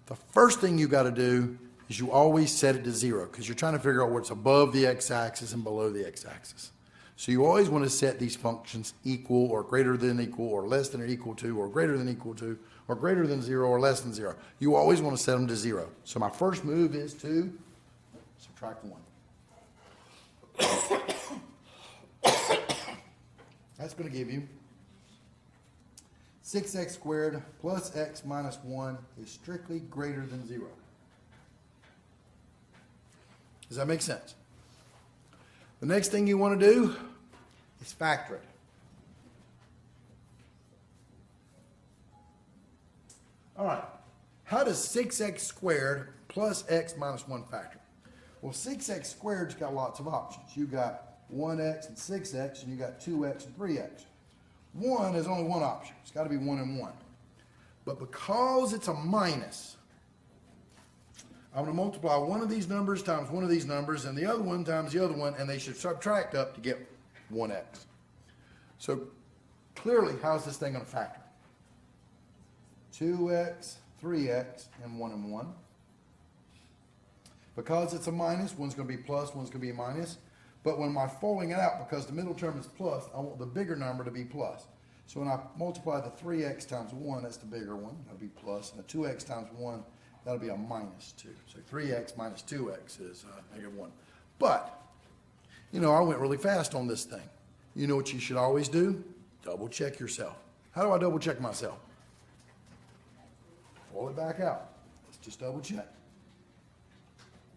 The first thing you got to do is you always set it to 0 because you're trying to figure out what's above the x-axis and below the x-axis. So you always want to set these functions equal or greater than equal or less than or equal to or greater than equal to or greater than 0 or less than 0. You always want to set them to 0. So my first move is to subtract 1. That's going to give you 6x squared plus x minus 1 is strictly greater than 0. Does that make sense? The next thing you want to do is factor it. All right. How does 6x squared plus x minus 1 factor? Well, 6x squared's got lots of options. You got 1x and 6x, and you got 2x and 3x. 1 is only one option. It's got to be 1 and 1. But because it's a minus, I'm going to multiply one of these numbers times one of these numbers and the other one times the other one, and they should subtract up to get 1x. So clearly, how's this thing going to factor? 2x, 3x, and 1 and 1. Because it's a minus, one's going to be plus, one's going to be minus. But when I'm folding it out, because the middle term is plus, I want the bigger number to be plus. So when I multiply the 3x times 1, that's the bigger one, that'll be plus, and the 2x times 1, that'll be a minus 2. So 3x minus 2x is -1. But, you know, I went really fast on this thing. You know what you should always do? Double check yourself. How do I double check myself? Pull it back out. Let's just double check.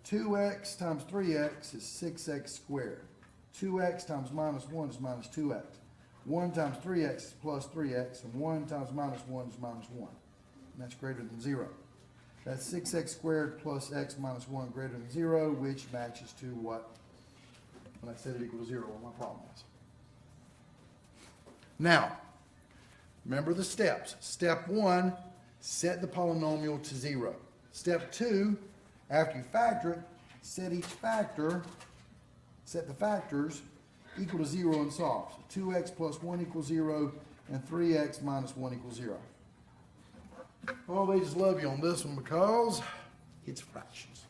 2x times 3x is 6x squared. 2x times minus 1 is minus 2x. 1 times 3x is plus 3x, and 1 times minus 1 is minus 1. And that's greater than 0. That's 6x squared plus x minus 1 greater than 0, which matches to what? When I said it equals 0, what my problem is. Now, remember the steps. Step 1, set the polynomial to 0. Step 2, after you factor it, set each factor, set the factors equal to 0 and solve. So 2x plus 1 equals 0, and 3x minus 1 equals 0. Well, they just love you on this one because it's fractions.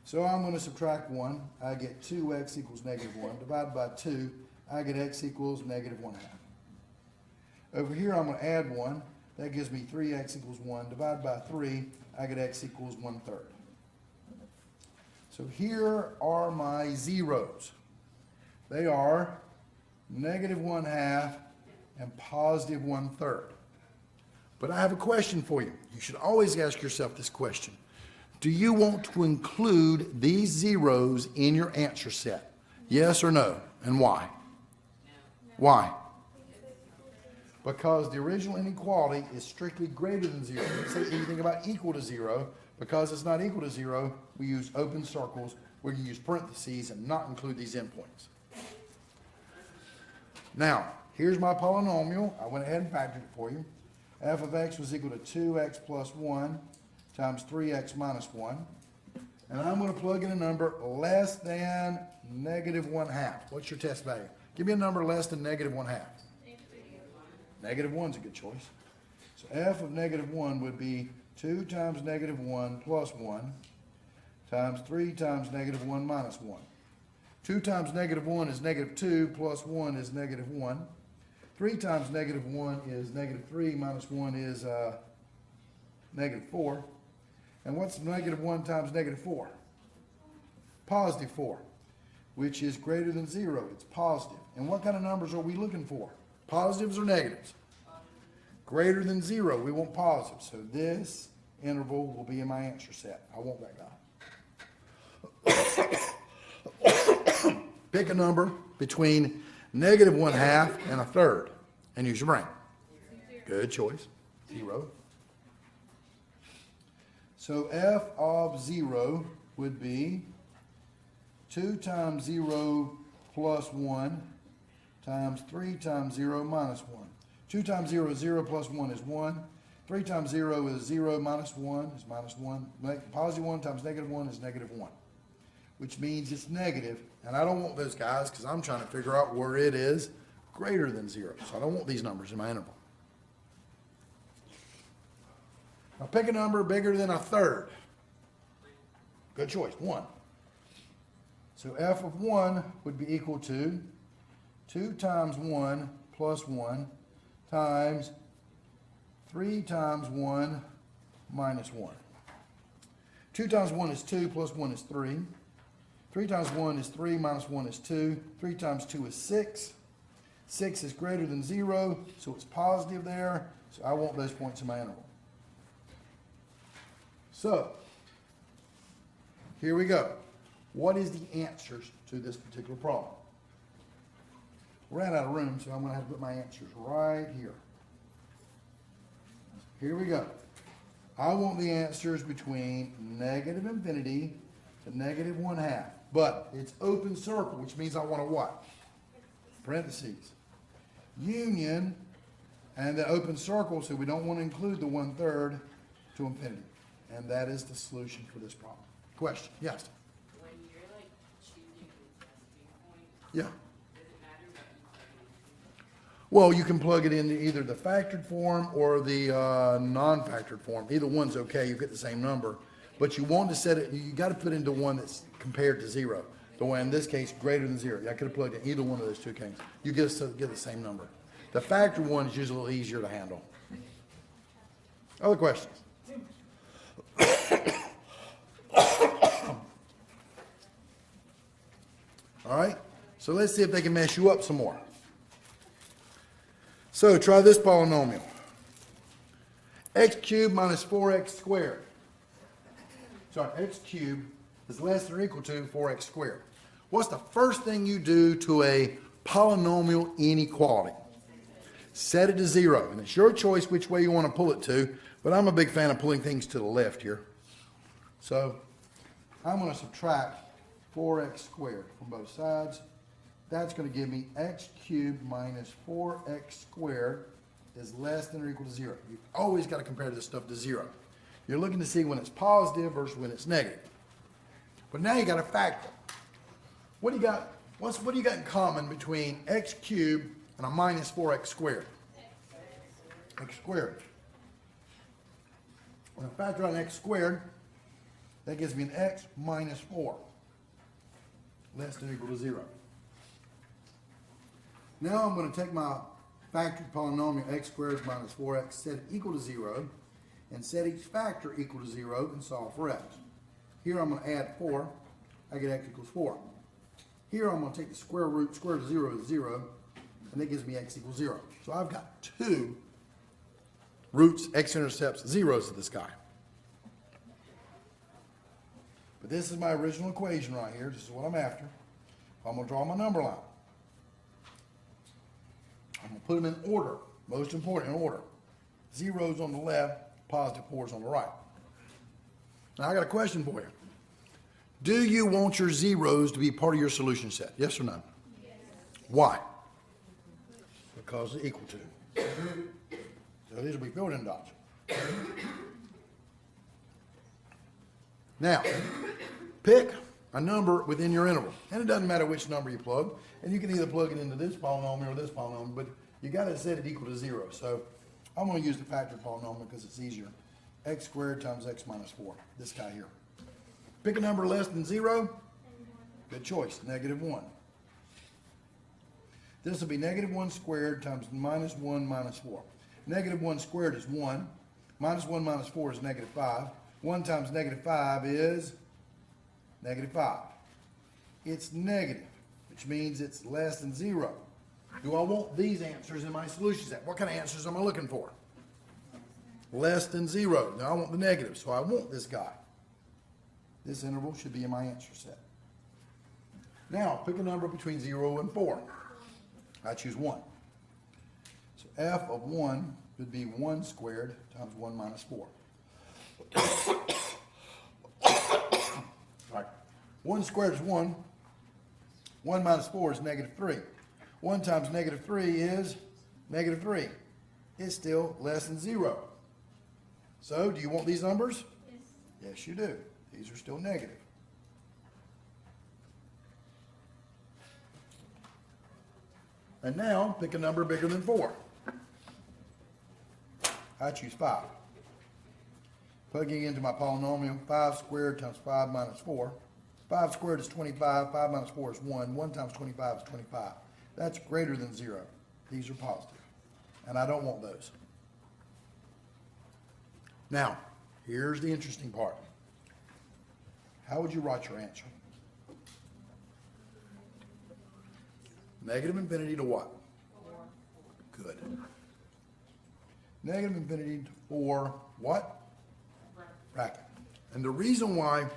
So I'm going to subtract 1. I get 2x equals -1. Divided by 2, I get x equals -1/2. Over here, I'm going to add 1. That gives me 3x equals 1. Divided by 3, I get x equals 1/3. So here are my zeros. They are -1/2 and +1/3. But I have a question for you. You should always ask yourself this question. Do you want to include these zeros in your answer set? Yes or no? And why? Why? because the original inequality is strictly greater than zero. It doesn't say anything about equal to zero. Because it's not equal to zero, we use open circles. We can use parentheses and not include these endpoints. Now, here's my polynomial. I went ahead and factored it for you. F of x was equal to 2x plus 1 times 3x minus 1. And I'm going to plug in a number less than negative 1/2. What's your test value? Give me a number less than negative 1/2. Negative 1's a good choice. So f of negative 1 would be 2 times negative 1 plus 1 times 3 times negative 1 minus 1. 2 times negative 1 is negative 2 plus 1 is negative 1. 3 times negative 1 is negative 3 minus 1 is negative 4. And what's negative 1 times negative 4? Positive 4, which is greater than 0. It's positive. And what kind of numbers are we looking for? Positives or negatives? Greater than 0, we want positive. So this interval will be in my answer set. I want that guy. Pick a number between negative 1/2 and 1/3 and use your brain. Good choice. 0. So f of 0 would be 2 times 0 plus 1 times 3 times 0 minus 1. 2 times 0 is 0 plus 1 is 1. 3 times 0 is 0 minus 1 is minus 1. Positive 1 times negative 1 is negative 1, which means it's negative. And I don't want those guys because I'm trying to figure out where it is greater than 0. So I don't want these numbers in my interval. Now pick a number bigger than 1/3. Good choice, 1. So f of 1 would be equal to 2 times 1 plus 1 times 3 times 1 minus 1. 2 times 1 is 2 plus 1 is 3. 3 times 1 is 3 minus 1 is 2. 3 times 2 is 6. 6 is greater than 0, so it's positive there. So I want those points in my interval. So, here we go. What is the answers to this particular problem? Ran out of room, so I'm going to have to put my answers right here. Here we go. I want the answers between negative infinity to negative 1/2. But it's open circle, which means I want a what? Parentheses. Union, and the open circle, so we don't want to include the 1/3 to infinity. And that is the solution for this problem. Question? Yes?
When you're like choosing the testing point,
Yeah.
does it matter what you plug in?
Well, you can plug it into either the factored form or the non-factored form. Either one's okay, you get the same number. But you want to set it, you got to put into one that's compared to 0. The one, in this case, greater than 0. I could have plugged in either one of those two cases. You get the same number. The factored one is usually a little easier to handle. Other questions? All right, so let's see if they can mess you up some more. So try this polynomial. X cubed minus 4x squared. Sorry, x cubed is less than or equal to 4x squared. What's the first thing you do to a polynomial inequality? Set it to 0. And it's your choice which way you want to pull it to, but I'm a big fan of pulling things to the left here. So I'm going to subtract 4x squared from both sides. That's going to give me x cubed minus 4x squared is less than or equal to 0. You've always got to compare this stuff to 0. You're looking to see when it's positive versus when it's negative. But now you got to factor. What do you got? What do you got in common between x cubed and a minus 4x squared? X squared. When I factor out x squared, that gives me an x minus 4, less than or equal to 0. Now I'm going to take my factored polynomial x squared minus 4x, set it equal to 0, and set each factor equal to 0 and solve for x. Here I'm going to add 4. I get x equals 4. Here I'm going to take the square root. Square root of 0 is 0, and that gives me x equals 0. So I've got two roots, x-intercepts, zeros of this guy. But this is my original equation right here. This is what I'm after. I'm going to draw my number line. I'm going to put them in order. Most important in order. Zeros on the left, positive 4s on the right. Now I got a question for you. Do you want your zeros to be part of your solution set? Yes or no? Yes. Why? Because they're equal to. So these will be filled in dots. Now, pick a number within your interval. And it doesn't matter which number you plug. And you can either plug it into this polynomial or this polynomial, but you got to set it equal to 0. So I'm going to use the factor polynomial because it's easier. X squared times x minus 4. This guy here. Pick a number less than 0. Good choice. -1. This will be -1 squared times -1 minus 4. -1 squared is 1. -1 minus 4 is -5. 1 times -5 is -5. It's negative, which means it's less than 0. Do I want these answers in my solution set? What kind of answers am I looking for? Less than 0. Now I want the negative, so I want this guy. This interval should be in my answer set. Now, pick a number between 0 and 4. I choose 1. So f of 1 would be 1 squared times 1 minus 4. Right. 1 squared is 1. 1 minus 4 is -3. 1 times -3 is -3. It's still less than 0. So, do you want these numbers? Yes. Yes, you do. These are still negative. And now, pick a number bigger than 4. I choose 5. Plugging into my polynomial, 5 squared times 5 minus 4. 5 squared is 25, 5 minus 4 is 1. 1 times 25 is 25. That's greater than 0. These are positive. And I don't want those. Now, here's the interesting part. How would you write your answer? Negative infinity to what? 4. Good. Negative infinity to 4 what? Bracket. And the reason why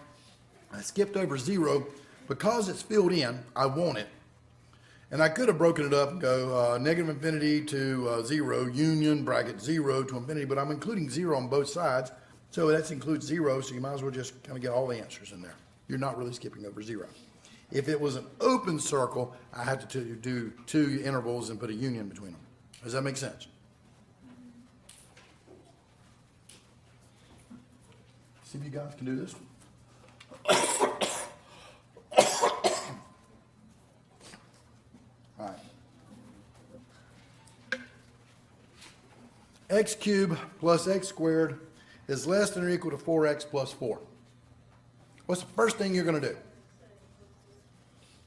I skipped over 0, because it's filled in, I want it. And I could have broken it up and go negative infinity to 0, union, bracket 0 to infinity, but I'm including 0 on both sides, so that includes 0, so you might as well just kind of get all the answers in there. You're not really skipping over 0. If it was an open circle, I had to do 2 intervals and put a union between them. Does that make sense? See if you guys can do this. All right. X cubed plus x squared is less than or equal to 4x plus 4. What's the first thing you're going to do?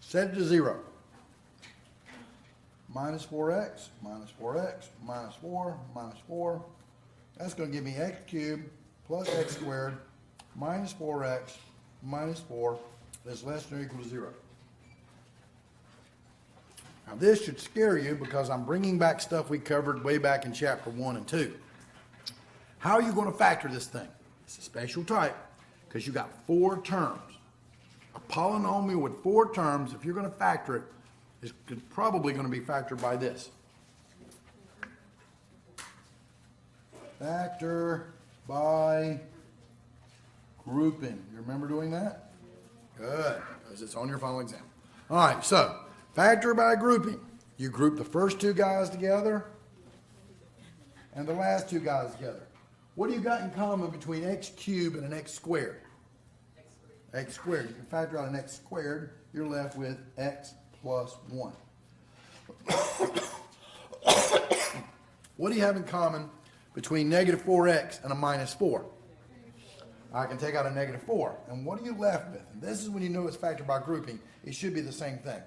Set it to 0. Minus 4x, minus 4x, minus 4, minus 4. That's going to give me x cubed plus x squared minus 4x minus 4 is less than or equal to 0. Now this should scare you because I'm bringing back stuff we covered way back in chapter 1 and 2. How are you going to factor this thing? It's a special type because you got 4 terms. A polynomial with 4 terms, if you're going to factor it, is probably going to be factored by this. Factor by grouping. You remember doing that? Good, because it's on your final exam. All right, so factor by grouping. You group the first 2 guys together and the last 2 guys together. What do you got in common between x cubed and an x squared? X squared. You can factor out an x squared. You're left with x plus 1. What do you have in common between negative 4x and a minus 4? I can take out a negative 4. And what are you left with? And this is when you know it's factored by grouping. It should be the same thing.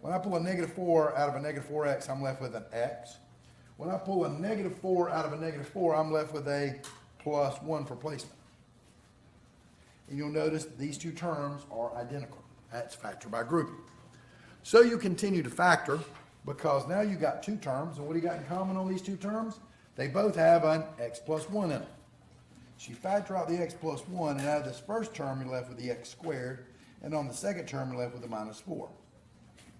When I pull a negative 4 out of a negative 4x, I'm left with an x. When I pull a negative 4 out of a negative 4, I'm left with a plus 1 for placement. And you'll notice these 2 terms are identical. That's factor by grouping. So you continue to factor because now you got 2 terms. And what do you got in common on these 2 terms? They both have an x plus 1 in it. So you factor out the x plus 1, and out of this first term, you're left with the x squared. And on the second term, you're left with the minus 4.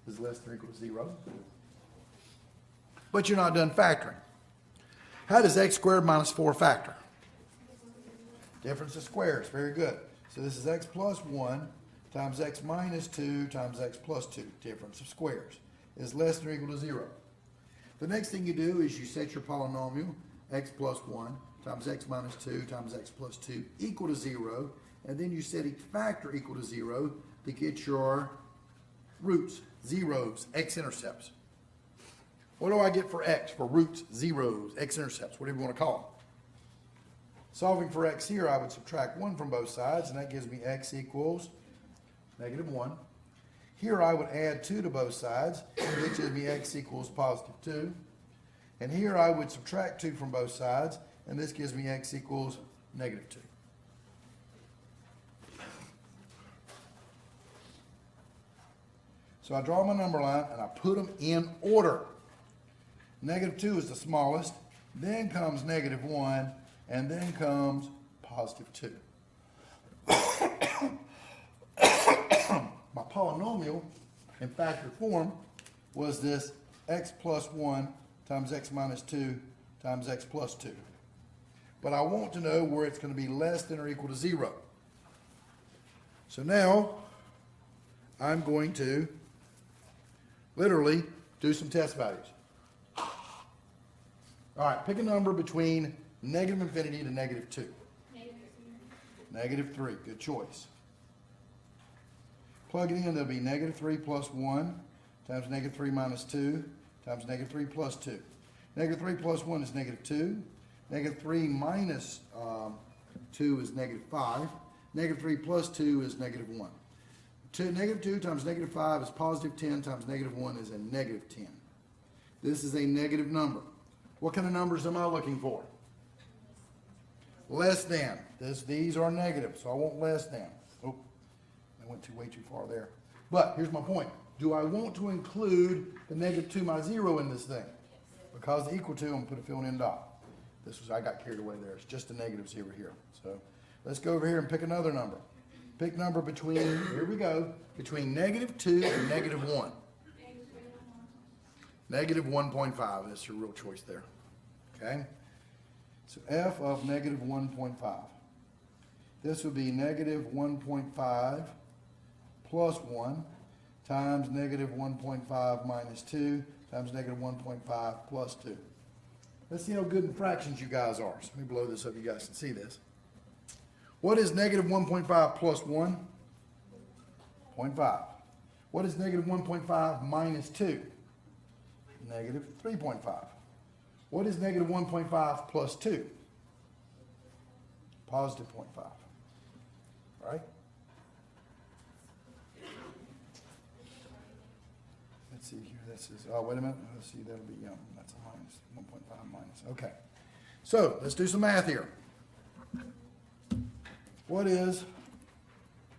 Is less than or equal to 0. But you're not done factoring. How does x squared minus 4 factor? Difference of squares, very good. So this is x plus 1 times x minus 2 times x plus 2, difference of squares, is less than or equal to 0. The next thing you do is you set your polynomial, x plus 1 times x minus 2 times x plus 2 equal to 0, and then you set each factor equal to 0 to get your roots, zeros, x-intercepts. What do I get for x? For roots, zeros, x-intercepts, whatever you want to call them. Solving for x here, I would subtract 1 from both sides, and that gives me x equals -1. Here I would add 2 to both sides, which gives me x equals +2. And here I would subtract 2 from both sides, and this gives me x equals -2. So I draw my number line and I put them in order. -2 is the smallest, then comes -1, and then comes +2. My polynomial in factor form was this x plus 1 times x minus 2 times x plus 2. But I want to know where it's going to be less than or equal to 0. So now I'm going to literally do some test values. All right, pick a number between -infinity to -2. -3, good choice. Plug it in, there'll be -3 plus 1 times -3 minus 2 times -3 plus 2. -3 plus 1 is -2. -3 minus 2 is -5. -3 plus 2 is -1. -2 times -5 is +10 times -1 is a -10. This is a negative number. What kind of numbers am I looking for? Less than. These are negative, so I want less than. Oh, I went way too far there. But here's my point. Do I want to include the -2 my 0 in this thing? Because the equal to, I'm going to put a fill-in dot. I got carried away there. It's just the negatives over here. So let's go over here and pick another number. Pick number between, here we go, between -2 and -1. -1.5, that's your real choice there. Okay? So f of -1.5. This would be -1.5 plus 1 times -1.5 minus 2 times -1.5 plus 2. Let's see how good in fractions you guys are. So let me blow this up so you guys can see this. What is -1.5 plus 1? 0.5. What is -1.5 minus 2? -3.5. What is -1.5 plus 2? +0.5. All right? Let's see here. This is, oh, wait a minute. Let's see. That'll be, that's a minus. 1.5 minus. Okay. So let's do some math here. What is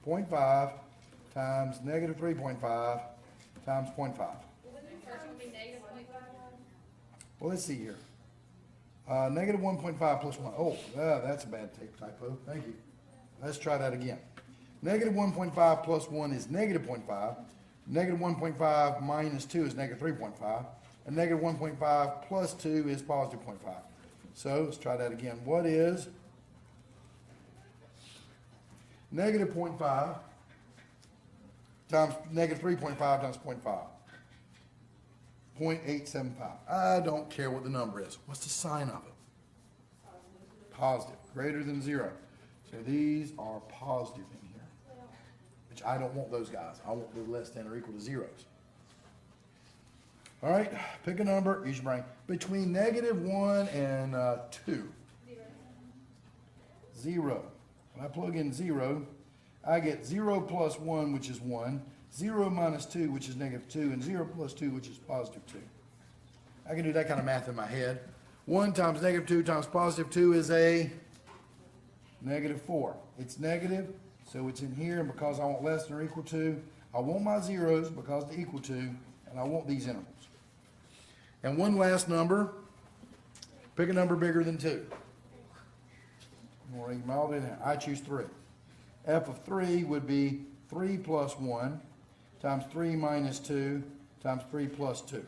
0.5 times -3.5 times 0.5? Well, let's see here. -1.5 plus 1. Oh, that's a bad typo. Thank you. Let's try that again. -1.5 plus 1 is -0.5. -1.5 minus 2 is -3.5. And -1.5 plus 2 is +0.5. So let's try that again. What is -0.5 times -3.5 times 0.5? 0.875. I don't care what the number is. What's the sign of it? Positive. Greater than 0. So these are positive in here. Which I don't want those guys. I want the less than or equal to zeros. All right. Pick a number. Use your brain. Between -1 and 2. 0. When I plug in 0, I get 0 plus 1, which is 1. 0 minus 2, which is -2, and 0 plus 2, which is +2. I can do that kind of math in my head. 1 times -2 times +2 is a -4. It's negative, so it's in here, and because I want less than or equal to, I want my zeros because they're equal to, and I want these intervals. And one last number. Pick a number bigger than 2. I'm going to read them all in here. I choose 3. F of 3 would be 3 plus 1 times 3 minus 2 times 3 plus 2.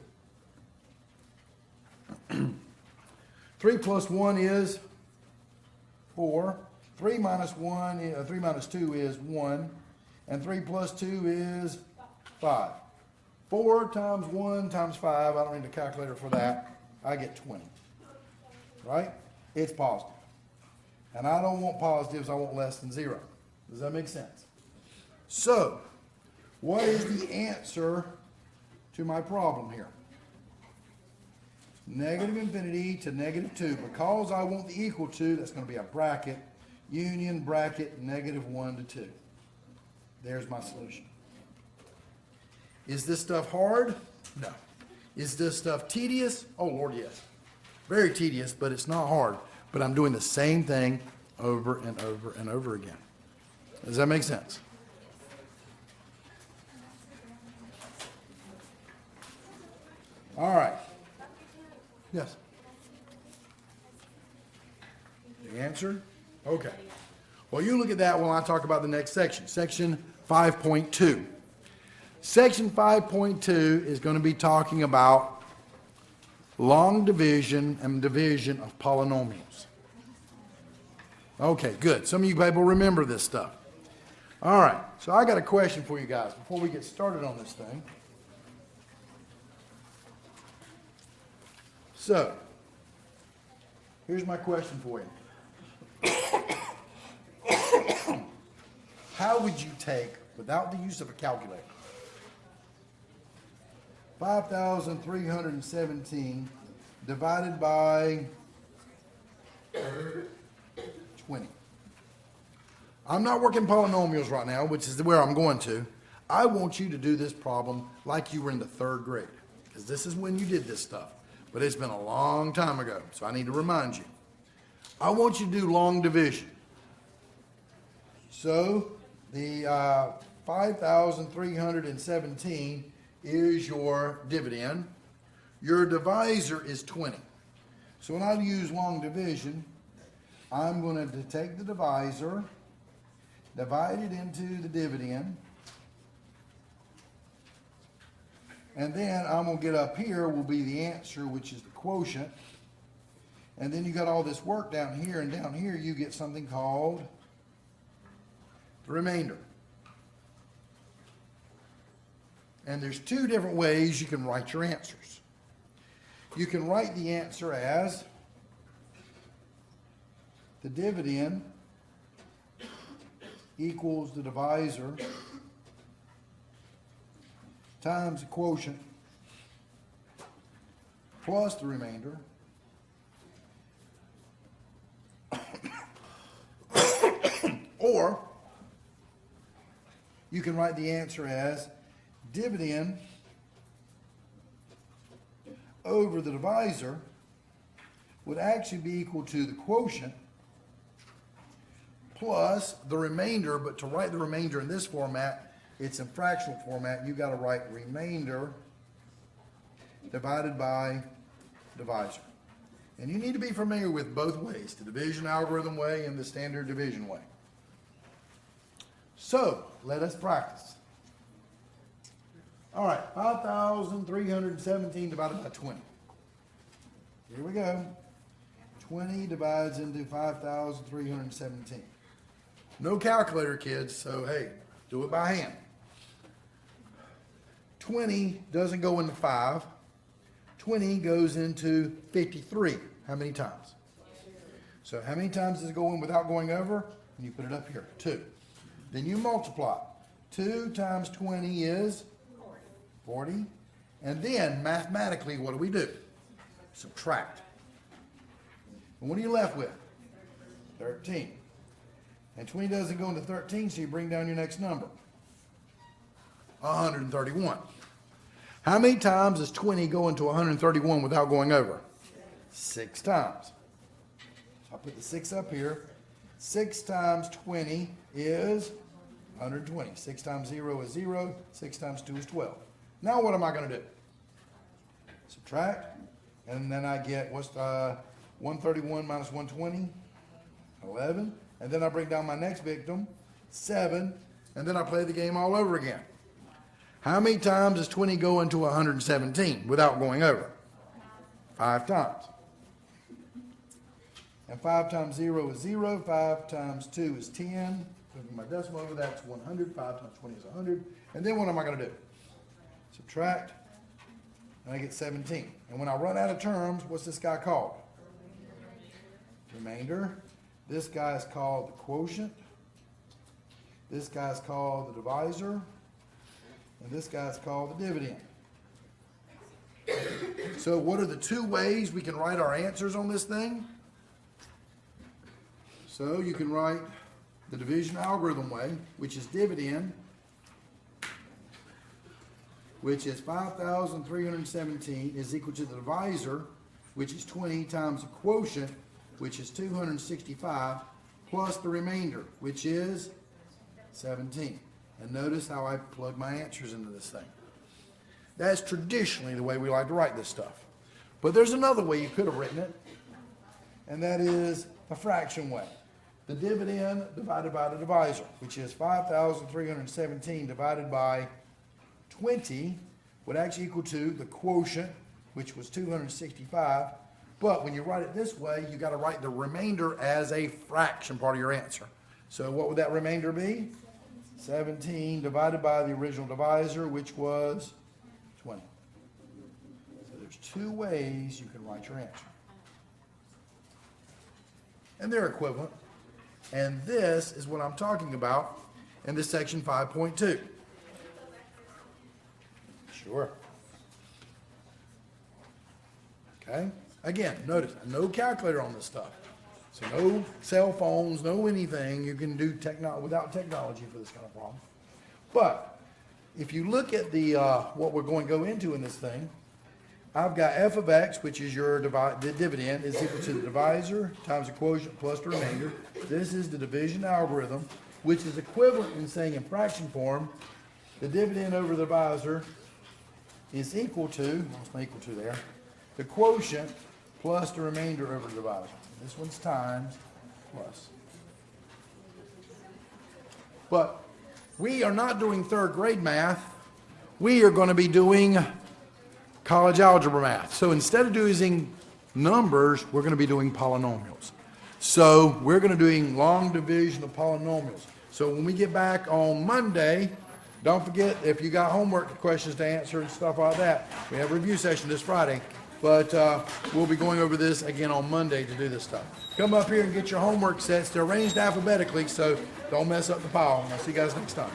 3 plus 1 is 4. 3 minus 2 is 1. And 3 plus 2 is 5. 4 times 1 times 5, I don't need a calculator for that. I get 20. Right? It's positive. And I don't want positives, I want less than 0. Does that make sense? So, what is the answer to my problem here? Negative infinity to negative 2. Because I want the equal to, that's going to be a bracket. Union bracket negative 1 to 2. There's my solution. Is this stuff hard? No. Is this stuff tedious? Oh, Lord, yes. Very tedious, but it's not hard. But I'm doing the same thing over and over and over again. Does that make sense? All right. Yes. The answer? Okay. Well, you look at that while I talk about the next section. Section 5.2. Section 5.2 is going to be talking about long division and division of polynomials. Okay, good. Some of you people remember this stuff. All right, so I got a question for you guys before we get started on this thing. So, here's my question for you. How would you take, without the use of a calculator, 5,317 divided by 20? I'm not working polynomials right now, which is where I'm going to. I want you to do this problem like you were in the 3rd grade, because this is when you did this stuff. But it's been a long time ago, so I need to remind you. I want you to do long division. So the 5,317 is your dividend. Your divisor is 20. So when I use long division, I'm going to take the divisor, divide it into the dividend, and then I'm going to get up here will be the answer, which is the quotient. And then you got all this work down here, and down here you get something called the remainder. And there's 2 different ways you can write your answers. You can write the answer as the dividend equals the divisor times the quotient plus the remainder or you can write the answer as dividend over the divisor would actually be equal to the quotient plus the remainder, but to write the remainder in this format, it's in fractional format. You got to write remainder divided by divisor. And you need to be familiar with both ways, the division algorithm way and the standard division way. So, let us practice. All right, 5,317 divided by 20. Here we go. 20 divides into 5,317. No calculator, kids, so hey, do it by hand. 20 doesn't go into 5. 20 goes into 53. How many times? So how many times does it go in without going over? And you put it up here, 2. Then you multiply. 2 times 20 is 40. And then, mathematically, what do? Subtract. And what are you left with? 13. And 20 doesn't go into 13, so you bring down your next number. 131. How many times does 20 go into 131 without going over? 6 times. So I put the 6 up here. 6 times 20 is 120. 6 times 0 is 0. 6 times 2 is 12. Now what am I going to do? Subtract. And then I get, what's 131 minus 120? 11. And then I bring down my next victim, 7. And then I play the game all over again. How many times does 20 go into 117 without going over? 5 times. And 5 times 0 is 0, 5 times 2 is 10. Moving my decimal over, that's 100. 5 times 20 is 100. And then what am I going to do? Subtract, and I get 17. And when I run out of terms, what's this guy called? Remainder. This guy is called the quotient. This guy is called the divisor. And this guy is called the dividend. So what are the two ways we can write our answers on this thing? So you can write the division algorithm way, which is dividend, which is 5,317 is equal to the divisor, which is 20 times the quotient, which is 265, plus the remainder, which is 17. And notice how I plug my answers into this thing. That's traditionally the way we like to write this stuff. But there's another way you could have written it, and that is a fraction way. The dividend divided by the divisor, which is 5,317 divided by 20 would actually equal to the quotient, which was 265. But when you write it this way, you got to write the remainder as a fraction part of your answer. So what would that remainder be? 17 divided by the original divisor, which was 20. So there's two ways you can write your answer. And they're equivalent. And this is what I'm talking about in this section 5.2. Sure. Okay. Again, notice, no calculator on this stuff. So no cell phones, no anything. You can do without technology for this kind of problem. But if you look at the what we're going to go into in this thing, I've got f of x, which is your the dividend, is equal to the divisor times the quotient plus the remainder. This is the division algorithm, which is equivalent in saying in fraction form, the dividend over the divisor is equal to, what's my equal to there, the quotient plus the remainder over the divisor. This one's times plus. But we are not doing third grade math. We are going to be doing college algebra math. So instead of using numbers, we're going to be doing polynomials. So we're going to be doing long division of polynomials. So when we get back on Monday, don't forget, if you got homework questions to answer and stuff like that, we have a review session this Friday. But we'll be going over this again on Monday to do this stuff. Come up here and get your homework sets. They're arranged alphabetically, so don't mess up the pile. I'll see you guys next time.